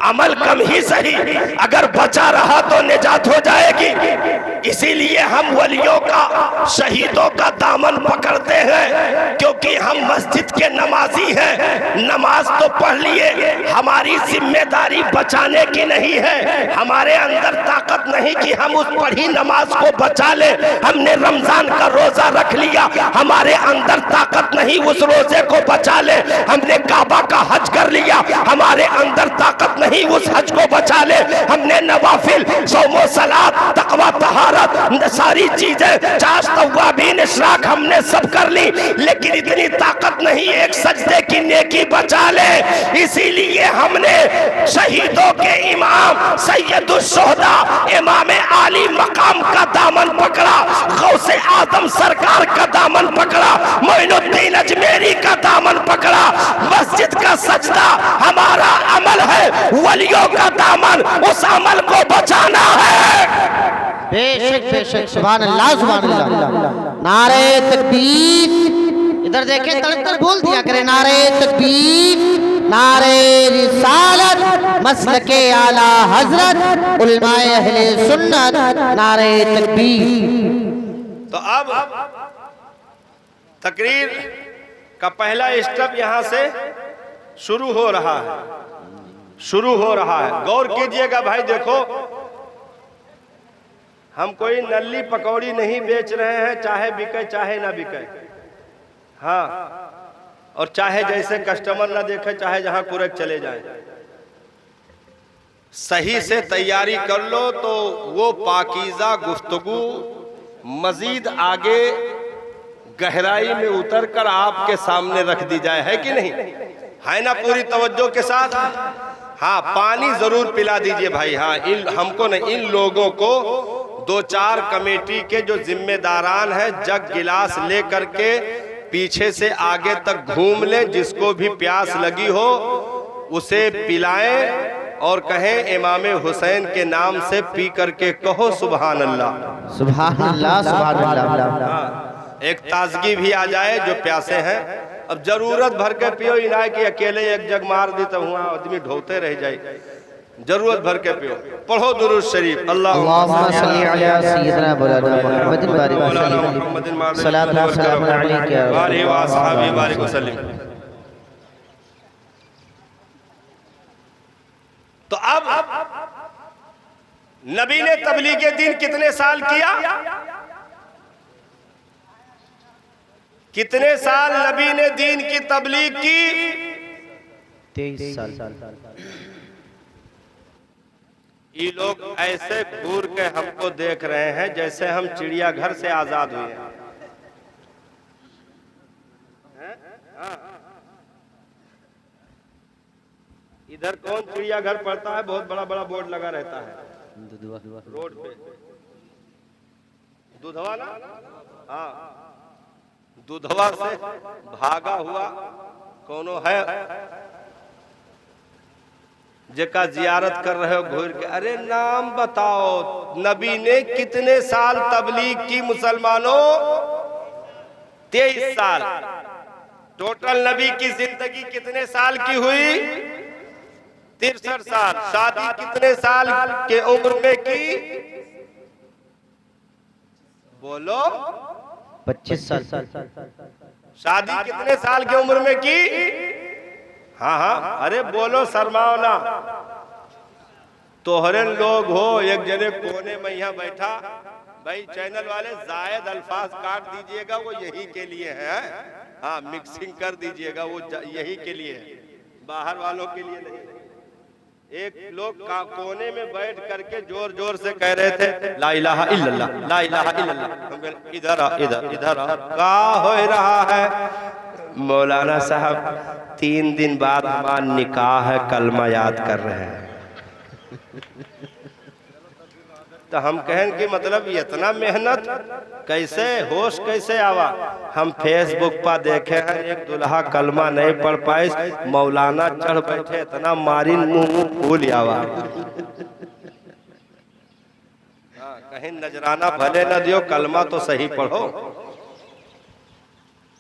अमल कम ही सही, अगर बचा रहा तो निजात हो जाएगी। इसीलिए हम वलियों का, शहीदों का दामन पकड़ते हैं, क्योंकि हम मस्जिद के नमाजी हैं। नमाज तो पढ़ लिए, हमारी जिम्मेदारी बचाने की नहीं है। हमारे अंदर ताकत नहीं कि हम उस पढ़ी नमाज को बचा ले। हमने रमजान का रोजा रख लिया, हमारे अंदर ताकत नहीं उस रोजे को बचा ले। हमने काबा का हज कर लिया, हमारे अंदर ताकत नहीं उस हज को बचा ले। हमने नवाफिल, सौमो सलात, तकवा, तहारत, सारी चीजें, चाश, तव्वाबीन, इशराक हमने सब कर ली, लेकिन इतनी ताकत नहीं एक सजदे की नेकी बचा ले। इसीलिए हमने शहीदों के इमाम सैयदुल शुहदा, इमाम आली मकाम का दामन पकड़ा, गौसे आदम सरकार का दामन पकड़ा, मोइनुद्दीन अजमेरी का दामन पकड़ा। मस्जिद का सजदा हमारा अमल है, वलियों का दामन उस अमल को बचाना है। बेशक बेशक, सुभान अल्लाह, सुभान अल्लाह। नारे तकबीर, इधर देखें, तड़कर बोल दिया करे, नारे तकबीर, नारे रिसालत, मसलके आला हजरत, उलमाए अहले सुन्नत, नारे तकबीर। तो अब तकरीर का पहला स्टेप यहां से शुरू हो रहा है, शुरू हो रहा है। गौर कीजिएगा भाई, देखो हम कोई नल्ली पकौड़ी नहीं बेच रहे हैं, चाहे बिके चाहे ना बिके। हाँ, और चाहे जैसे कस्टमर ना देखे, चाहे जहां कुरक चले जाए। सही से तैयारी कर लो तो वो पाकीज़ा गुफ्तगू मजीद आगे गहराई में उतर कर आपके सामने रख दी जाए, है कि नहीं? है ना? पूरी तवज्जो के साथ। हाँ, पानी जरूर पिला दीजिए भाई। हाँ, हमको नहीं, इन लोगों को 2-4 कमेटी के जो जिम्मेदारान हैं, जग गिलास ले करके पीछे से आगे तक घूम लें, जिसको भी प्यास लगी हो उसे पिलाएं और कहें इमाम हुसैन के नाम से पी करके कहो सुभान अल्लाह। सुभान अल्लाह, सुभान अल्लाह। एक ताजगी भी आ जाए जो प्यासे हैं। अब जरूरत भर के पियो, इनाय की अकेले एक जग मार दी तो हुआ आदमी ढोते रह जाए। जरूरत भर के पियो। पढ़ो दुरूद शरीफ। अल्लाहुम्मा सल्ली अला सय्यिदना मौलाना मुहम्मदिन बारिक वसल्लम सलात व सलाम अलैका व अलैहि व अस्हाबी बारिक वसल्लम। तो अब नबी ने तबलीग दीन कितने साल किया? कितने साल नबी ने दीन की तबलीग की? 23 साल। ये लोग ऐसे घूर के हमको देख रहे हैं जैसे हम चिड़ियाघर से आजाद हुए हैं। इधर कौन चिड़ियाघर पड़ता है? बहुत बड़ा बड़ा बोर्ड लगा रहता है रोड पे। दुधवा ना? हाँ, दुधवा से भागा हुआ कौनो है जेका जियारत कर रहे हो घूर के, अरे नाम बताओ। नबी ने कितने साल तबलीग की मुसलमानों? 23 साल। टोटल नबी की जिंदगी कितने साल की हुई? 63 साल। शादी कितने साल के उम्र में की? बोलो। 25 साल। शादी कितने साल की उम्र में की? हाँ हाँ, अरे बोलो, शर्माओ ना। तोहरे लोग हो, एक जने कोने में यहाँ बैठा। भाई चैनल वाले जायद अल्फाज काट दीजिएगा, वो यही के लिए है। हाँ, मिक्सिंग कर दीजिएगा, वो यही के लिए है, बाहर वालों के लिए नहीं। एक लोग कोने में बैठ करके जोर जोर से कह रहे थे ला इलाहा इल्लल्लाह, ला इलाहा इल्लल्लाह। इधर आ, इधर इधर आ, क्या हो रहा है? मौलाना साहब 3 दिन बाद हमारा निकाह है, कलमा याद कर रहे हैं। तो हम कहें कि मतलब इतना मेहनत कैसे, होश कैसे आवा? हम फेसबुक पर देखे हैं एक दुल्हा कलमा नहीं पढ़ पाए, मौलाना चढ़ बैठे, इतना मारी मुंह फूल आवा। कहीं नजराना भले न दियो, कलमा तो सही पढ़ो।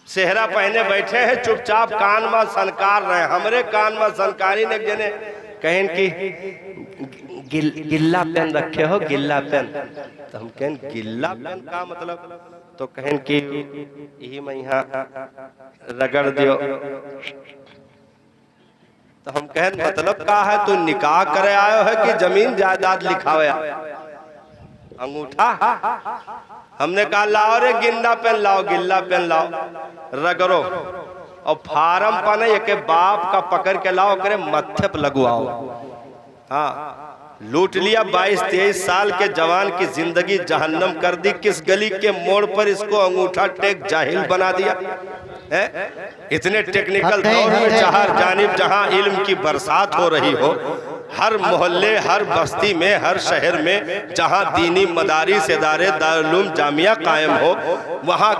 सेहरा पहने बैठे हैं, चुपचाप कान में सनकार रहे। हमरे कान में सनकारी ने जने कहें कि गिल्ला पेन रखे हो, गिल्ला पेन। तो हम कहें गिल्ला पेन का मतलब? तो कहें कि यही मैं यहाँ रगड़ दियो। तो हम कहें मतलब का है? तू निकाह करे आयो है कि जमीन जायदाद लिखावे? अंगूठा। हमने कहा लाओ रे गिल्ला पेन लाओ, गिल्ला पेन लाओ, रगड़ो और फार्म पने एक बाप का पकड़ के लाओ, करे मत्थे पे लगवाओ। हाँ, लूट लिया। 22-23 साल के जवान की जिंदगी जहन्नम कर दी। किस गली के मोड़ पर इसको अंगूठा टेक जाहिल बना दिया है? इतने टेक्निकल दौर में जहां इल्म की बरसात हो रही हो, हर मोहल्ले, हर बस्ती में, हर शहर में जहां दीनी मदारिस, इदारे, दारुल जामिया कायम हो, वहां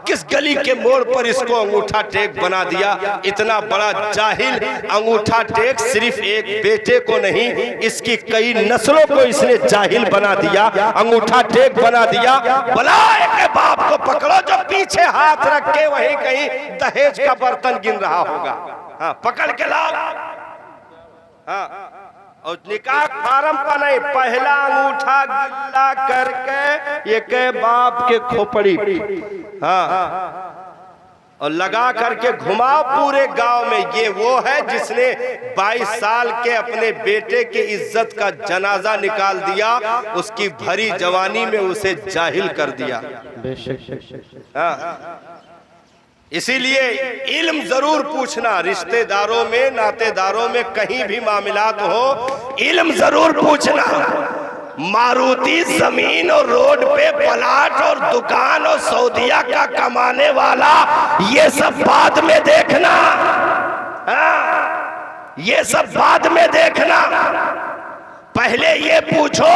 किस गली के मोड़ पर इसको अंगूठा टेक बना दिया? इतना बड़ा जाहिल। अंगूठा टेक सिर्फ एक बेटे को नहीं, इसकी कई नस्लों को इसने जाहिल बना दिया, अंगूठा टेक बना दिया। बलाए के बाप को पकड़ो जो पीछे हाथ रख के वहीं कहीं दहेज का बर्तन गिन रहा होगा। हाँ, पकड़ के लाओ। हाँ, और निकाह फार्म पर नहीं, पहला अंगूठा गिल्ला करके एक बाप के खोपड़ी, हाँ, और लगा करके घुमाओ पूरे गांव में। ये वो है जिसने 22 साल के अपने बेटे की इज्जत का जनाजा निकाल दिया, उसकी भरी जवानी में उसे जाहिल कर दिया। हाँ, इसीलिए इल्म जरूर पूछना। रिश्तेदारों में, नातेदारों में कहीं भी मामलात हो, इल्म जरूर पूछना। मारुति जमीन और रोड पे प्लाट और दुकान और सऊदिया का कमाने वाला, ये सब बाद में देखना। हाँ, ये सब बाद में देखना। पहले ये पूछो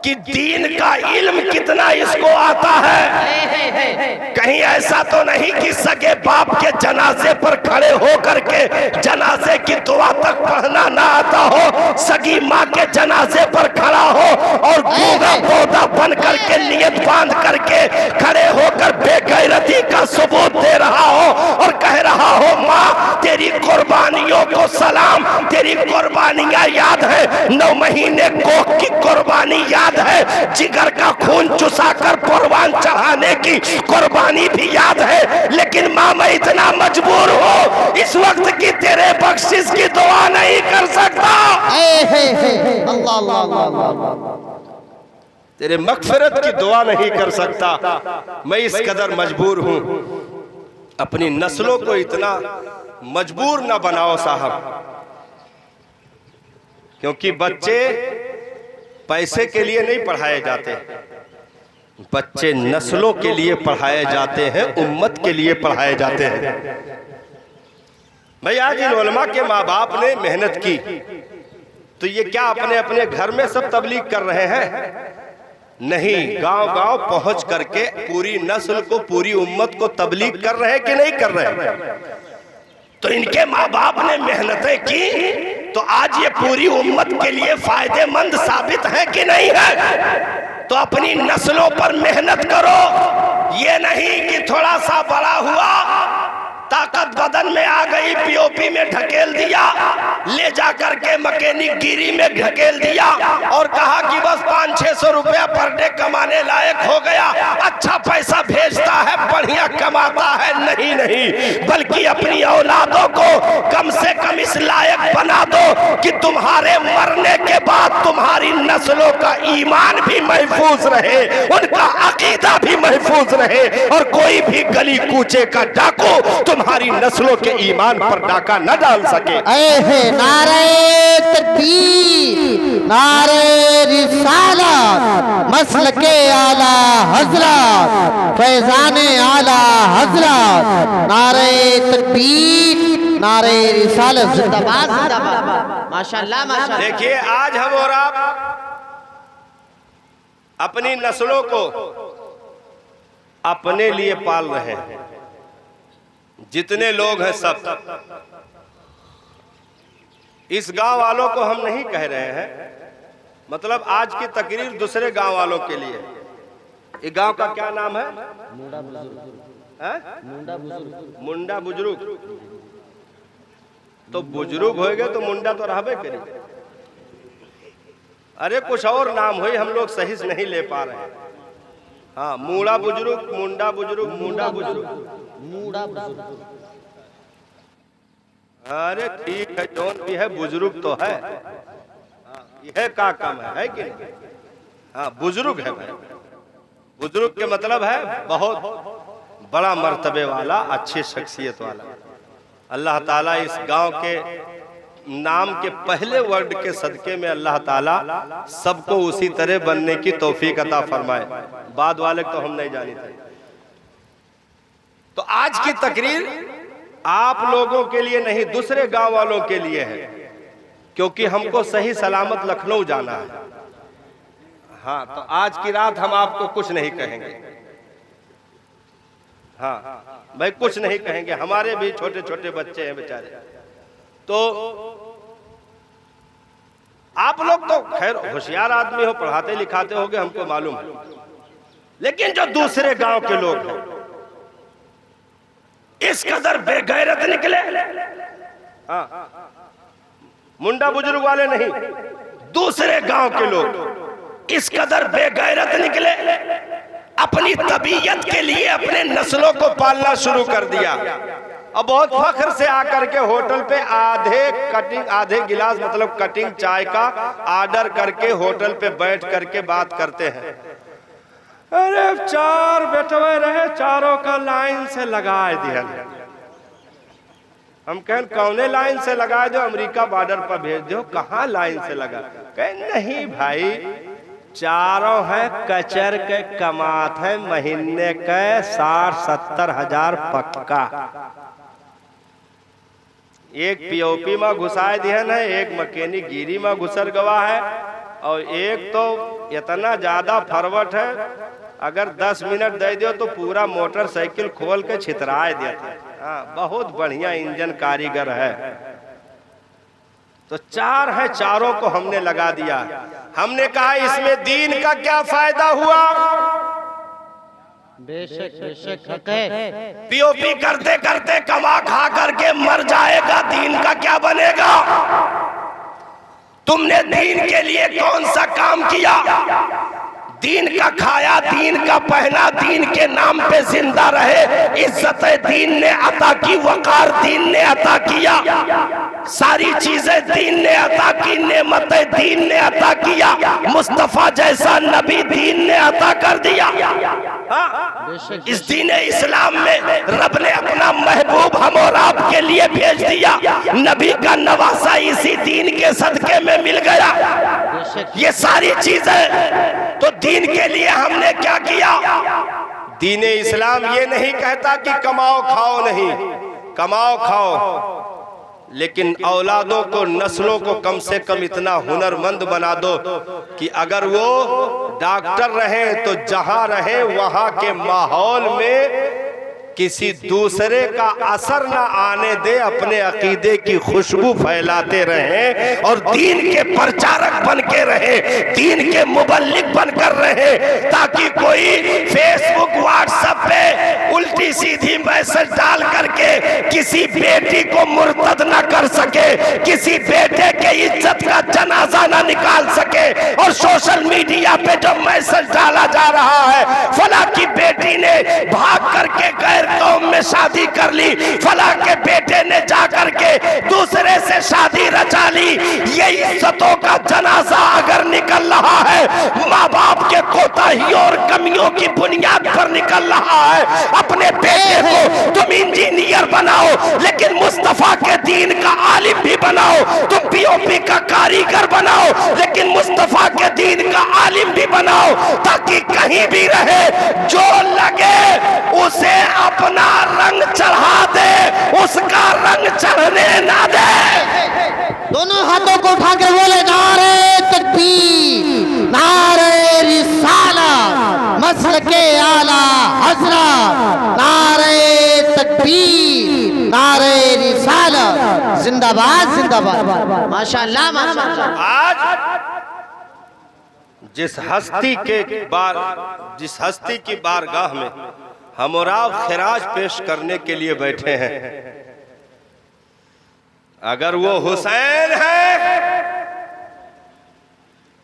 कि दीन का इल्म कितना इसको आता है। कहीं ऐसा तो नहीं कि सगे बाप के जनाजे पर खड़े होकर के जनाजे की दुआ तक पढ़ना ना आता हो, सगी माँ के जनाजे पर खड़ा हो और गूंगा पौधा बन करके नियत बांध करके खड़े होकर बेगैरती का सबूत दे रहा हो और कह रहा हो माँ तेरी कुर्बानियों को सलाम, तेरी कुर्बानियां याद है, 9 महीने कोख की कुर्बानी याद है, जिगर का खून चुसाकर कुर्बान चढ़ाने की कुर्बानी भी याद है, लेकिन माँ मैं इतना मजबूर हूँ इस वक्त की तेरे बख्शिश की दुआ नहीं कर सकता, अल्लाह अल्लाह अल्लाह, तेरे मगफिरत की दुआ नहीं कर सकता। मैं इस कदर मजबूर हूँ। अपनी नस्लों को इतना मजबूर न बनाओ साहब, क्योंकि बच्चे पैसे के लिए नहीं पढ़ाए जाते, बच्चे नस्लों के लिए पढ़ाए जाते हैं, उम्मत के लिए पढ़ाए जाते हैं। भाई आज इन उलमा के माँ बाप ने मेहनत की तो ये क्या अपने अपने घर में सब तबलीग कर रहे हैं? नहीं, गांव-गांव पहुंच करके पूरी नस्ल को, पूरी उम्मत को तबलीग कर रहे हैं कि नहीं कर रहे हैं? तो इनके माँ बाप ने मेहनतें की तो आज ये पूरी उम्मत के लिए फायदेमंद साबित है कि नहीं है? तो अपनी नस्लों पर मेहनत करो, ये नहीं कि थोड़ा सा बड़ा हुआ, ताकत बदन में आ गई, पीओपी में ढकेल दिया, ले जाकर के मैकेनिक गिरी में ढकेल दिया और कहा कि बस 500-600 रुपया पर डे कमाने लायक हो गया, अच्छा पैसा भेजता है, बढ़िया कमाता है। नहीं नहीं, बल्कि अपनी औलादों को कम से कम इस लायक बना दो कि तुम्हारे मरने के बाद तुम्हारी नस्लों का ईमान भी महफूज रहे, उनका अकीदा भी महफूज रहे और कोई भी गली कूचे का डाकू तुम्हारी नस्लों के ईमान पर डाका न डाल सके। नारे तकबीर, नारे रिसालत, मसलके आला हजरत, फैजाने आला हजरत, नारे तकबीर, नारे रिसालत, जिंदाबाद जिंदाबाद, माशाअल्लाह माशाअल्लाह। देखिए आज हम और आप अपनी नस्लों को अपने लिए पाल रहे हैं, जितने लोग हैं सब। इस गांव वालों को हम नहीं कह रहे हैं, मतलब आज की तकरीर दूसरे गांव वालों के लिए। ये गांव का क्या नाम है? मुंडा बुजुर्ग। तो बुजुर्ग हो गए तो मुंडा तो रहबे करी। अरे कुछ और नाम हुई, हम लोग सही से नहीं ले पा रहे हैं। हाँ, मूड़ा बुजुर्ग, मुंडा बुजुर्ग, मुंडा बुजुर्ग, मूड़ा बुजुर्ग। अरे ठीक है, जौन भी है बुजुर्ग तो है। यह का कम है कि नहीं? हाँ, बुजुर्ग है भाई। बुजुर्ग के मतलब है बहुत बड़ा मर्तबे वाला, अच्छी शख्सियत वाला। अल्लाह ताला इस गांव के नाम के पहले वर्ड के सदके में अल्लाह ताला सबको उसी तरह बनने की तौफीक अता फरमाए। बाद वाले तो हम नहीं जानते। तो आज की तकरीर आप लोगों के लिए नहीं, दूसरे गांव वालों के लिए है, क्योंकि हमको सही सलामत लखनऊ जाना है। हाँ, तो आज की रात हम आपको कुछ नहीं कहेंगे। हाँ भाई, कुछ नहीं कहेंगे। हमारे भी छोटे छोटे बच्चे हैं बेचारे। तो आप लोग तो खैर होशियार आदमी हो, पढ़ाते लिखाते होगे, हमको मालूम है। लेकिन जो दूसरे गांव के लोग हैं, इस कदर बेगैरत निकले। हाँ, मुंडा बुजुर्ग वाले नहीं, दूसरे गांव के लोग इस कदर बेगैरत निकले, अपनी तबीयत के लिए अपने नस्लों को पालना शुरू कर दिया। अब बहुत फख्र से आकर के होटल पे आधे गिलास मतलब कटिंग चाय का ऑर्डर करके होटल पे बैठ करके बात करते हैं। अरे 4 बैठवे रहे, चारों का लाइन से लगाए दिया। हम कहें कौने लाइन से लगा दो? अमेरिका बॉर्डर पर भेज दो। कहाँ लाइन से लगा? कहें नहीं भाई, चारों है कचर के कमात है, महीने के 60-70 हजार पक्का। एक पीओपी में घुसाए दिया है, एक मैकेनिक गिरी में घुसर गवा है, और एक तो इतना ज्यादा फरवट है, अगर 10 मिनट दे दो तो पूरा मोटरसाइकिल खोल के छितराए देते। हाँ, बहुत बढ़िया इंजन कारीगर है। तो 4 है, चारों को हमने लगा दिया। हमने कहा इसमें दीन का क्या फायदा हुआ? बेशक बेशक हक है। पीओपी करते करते कमा खा करके मर जाएगा, दीन का क्या बनेगा? तुमने दीन के लिए कौन सा काम किया? दीन का खाया, दीन का पहना, दीन के नाम पे जिंदा रहे। इज्जत दीन ने अता की, वकार दीन ने अता किया, सारी चीजें दीन ने अता की, नेमतें दीन ने अता किया। मुस्तफा जैसा नबी दीन ने अता कर दिया। इस दीन इस्लाम में रब ने अपना महबूब हम और आपके लिए भेज दिया। नबी का नवासा इसी दीन के सदके में मिल गया। ये सारी चीजें तो दीन के लिए हमने क्या किया? दीन इस्लाम ये नहीं कहता कि कमाओ खाओ नहीं, कमाओ खाओ, लेकिन औलादों को, नस्लों को कम से कम इतना हुनरमंद बना दो कि अगर वो डॉक्टर रहे तो जहां रहे वहां के माहौल में किसी दूसरे का असर न आने दे, अपने अकीदे की खुशबू फैलाते रहें और दीन के प्रचारक बन के रहे, दीन के मुबल्लिग बनकर रहे, ताकि कोई फेसबुक व्हाट्सएप पे उल्टी सीधी मैसेज डाल करके किसी बेटी को मुर्तद न कर सके, किसी बेटे के इज्जत का जनाजा न निकाल सके। और सोशल मीडिया पे जो मैसेज डाला जा रहा है, फला की बेटी ने भाग करके गैर कौम में शादी कर ली, फला के बेटे ने जाकर के दूसरे से शादी रचा ली, ये इज्जतों का जनाजा अगर निकल रहा है, माँ बाप के कोताहियों और कमियों की बुनियाद पर निकल रहा है, अपने बेटे को तुम इंजीनियर बनाओ, लेकिन मुस्तफा के दीन का आलिम भी बनाओ। तुम पीओपी का कारीगर बनाओ, लेकिन मुस्तफा के दीन का आलिम भी बनाओ, ताकि कहीं भी रहे जो लगे उसे अपना रंग चढ़ा दे, उसका रंग चढ़ने ना दे। दोनों हाथों को उठा के बोले नारे तकबीर, नारे रिसालत, मसलके आला हज़रत, नारे तकबीर, नारे रिसालत, जिंदाबाद जिंदाबाद। माशाअल्लाह माशाअल्लाह। आज जिस हस्ती की बारगाह में हम और आप खिराज पेश करने के लिए बैठे हैं, अगर वो हुसैन है,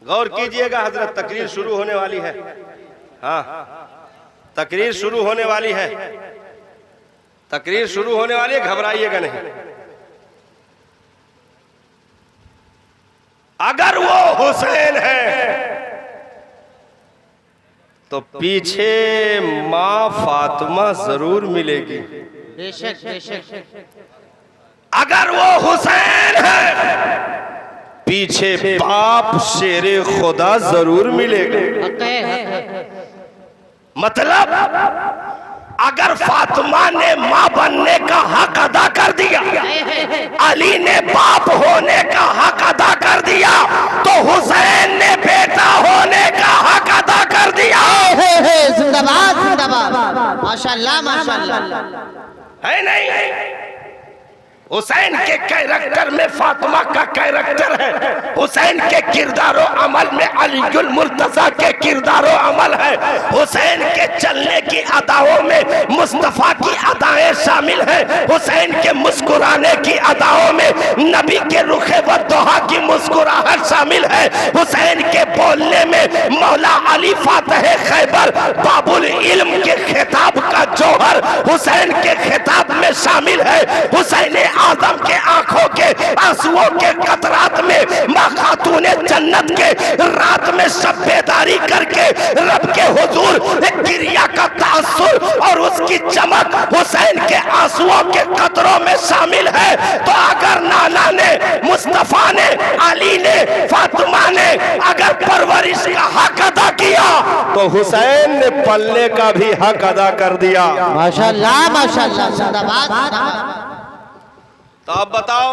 गौर कीजिएगा हजरत, तकरीर शुरू होने वाली है। हाँ, तकरीर शुरू होने वाली है, तकरीर शुरू होने वाली है, घबराइएगा नहीं। अगर वो हुसैन है तो पीछे माँ फातिमा जरूर मिलेगी। बेशक बेशक। अगर वो हुसैन है, पीछे बाप शेरे खुदा जरूर मिलेगा। हक है, हक है। मतलब अगर फातिमा ने माँ बनने का हक अदा कर दिया, अली ने बाप होने का हक अदा कर दिया, तो हुसैन ने बेटा होने का हक अदा कर दिया। जिंदाबाद जिंदाबाद। माशाअल्लाह माशाअल्लाह। है नहीं? हुसैन के कैरेक्टर में फातिमा का कैरेक्टर है, हुसैन के किरदारो अमल में अलीउल मुर्तजा के किरदारो अमल है, हुसैन के चलने की अदाओं में मुस्तफा की अदाएं शामिल हैं, हुसैन के मुस्कुराने की अदाओं में नबी के रुखे व दोहा की मुस्कुराहट शामिल है, हुसैन के बोलने में मौला अली फातह खैबर बाबुल इल्म के खिताब का जौहर हुसैन के खिताब में शामिल है, हुसैन आदम के आंखों के आंसुओं के कतरात में माँ खातूने जन्नत के रात में सब बेदारी करके रब के हुजूर एक क्रिया का तासुर और उसकी चमक हुसैन के आंसुओं के कतरों में शामिल है। तो अगर नाना ने, मुस्तफा ने, अली ने, फातिमा ने अगर परवरिश का हक अदा किया, तो हुसैन ने पल्ले का भी हक अदा कर दिया। माशाअल्लाह माशाअल्लाह। जिंदाबाद जिंदाबाद। तो अब बताओ,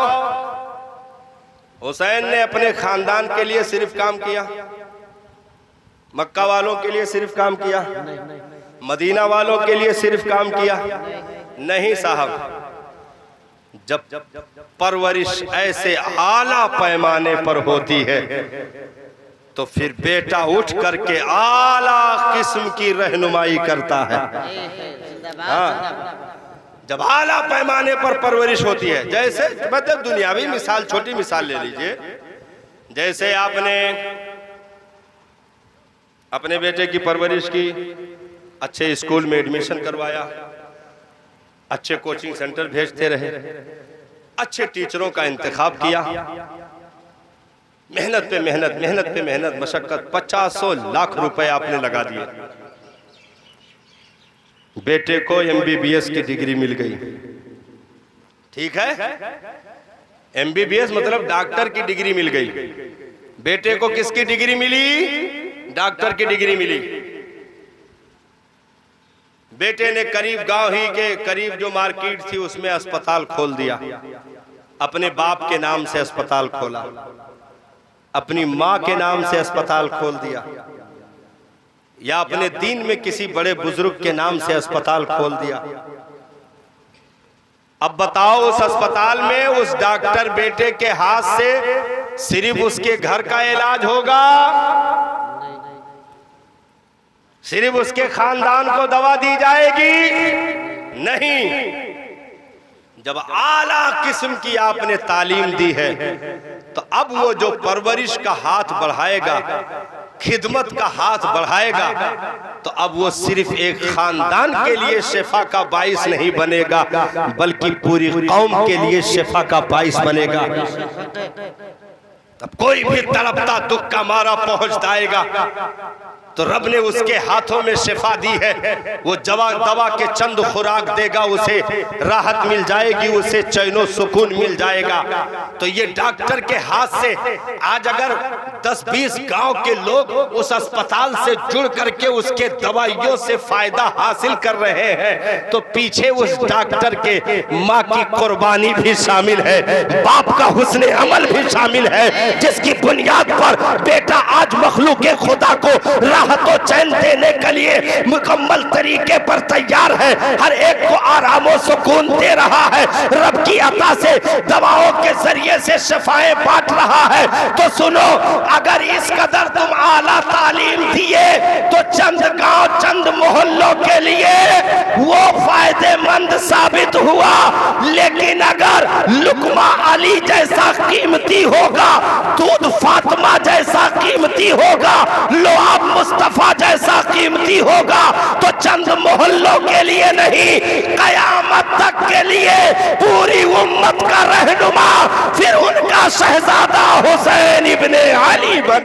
हुसैन ने अपने खानदान के लिए सिर्फ काम किया, मक्का वालों के लिए सिर्फ काम किया, मदीना वालों के लिए सिर्फ काम किया? नहीं साहब। जब परवरिश ऐसे आला पैमाने पर होती है तो फिर बेटा उठ करके आला किस्म की रहनुमाई करता है। हाँ, जब आला पैमाने पर परवरिश होती है, जैसे मतलब दुनियावी मिसाल, छोटी मिसाल ले लीजिए, जैसे आपने अपने बेटे की परवरिश की, अच्छे स्कूल में एडमिशन करवाया, अच्छे कोचिंग सेंटर भेजते रहे, अच्छे टीचरों का इंतखाब किया, मेहनत पे मेहनत, मेहनत पे मेहनत, मशक्कत, 50 लाख रुपए आपने लगा दिए, बेटे को MBBS की डिग्री मिल गई। ठीक है, MBBS मतलब डॉक्टर की डिग्री मिल गई। बेटे को किसकी डिग्री मिली? डॉक्टर की डिग्री मिली। बेटे ने करीब गांव ही के करीब जो मार्केट थी उसमें अस्पताल खोल दिया, अपने बाप के नाम से अस्पताल खोला, अपनी माँ के नाम से अस्पताल खोल दिया, या अपने दीन में किसी बड़े बुजुर्ग के नाम से अस्पताल खोल दिया। अब बताओ, उस अस्पताल में उस डॉक्टर बेटे के हाथ से सिर्फ उसके घर का इलाज होगा? सिर्फ उसके खानदान को दवा दी जाएगी? नहीं। जब आला किस्म की आपने तालीम दी है तो अब वो जो परवरिश का हाथ बढ़ाएगा, खिदमत का हाथ बढ़ाएगा, तो अब वो सिर्फ एक खानदान के लिए शिफा का बाइस नहीं बनेगा, बल्कि पूरी कौम के लिए शिफा का बाइस बनेगा। तब कोई भी तड़पता दुख का मारा पहुंच जाएगा तो रब ने उसके हाथों में शिफा दी है, वो दवा के चंद खुराक देगा, उसे राहत मिल जाएगी, उसे चैनो सुकून मिल जाएगा। तो ये डॉक्टर के हाथ से आज अगर 10-20 गांव के लोग उस अस्पताल से जुड़ करके उसके दवाइयों से फायदा हासिल कर रहे हैं तो पीछे उस डॉक्टर के माँ की कुर्बानी भी शामिल है, बाप का हुस्ने अमल भी शामिल है, जिसकी बुनियाद पर बेटा आज मखलूक खुदा को राहत चैन देने के लिए मुकम्मल तरीके पर तैयार है, हर एक को आराम और सुकून दे रहा है, रब की अता से दवाओं के जरिए से शफाएं बांट रहा है। तो सुनो, अगर इस कदर तुम आला तालीम दिए तो चंद गांव, चंद मोहल्लों के लिए वो फायदेमंद साबित हुआ, लेकिन अगर लुकमा अली जैसा कीमती होगा, दूध फातिमा जैसा कीमती होगा, लोआब मुस्तफा जैसा कीमती होगा, तो चंद मोहल्लों के लिए नहीं, कयामत तक के लिए पूरी उम्मत का रहनुमा फिर उनका शहजादा हुसैन इब्ने अली बने।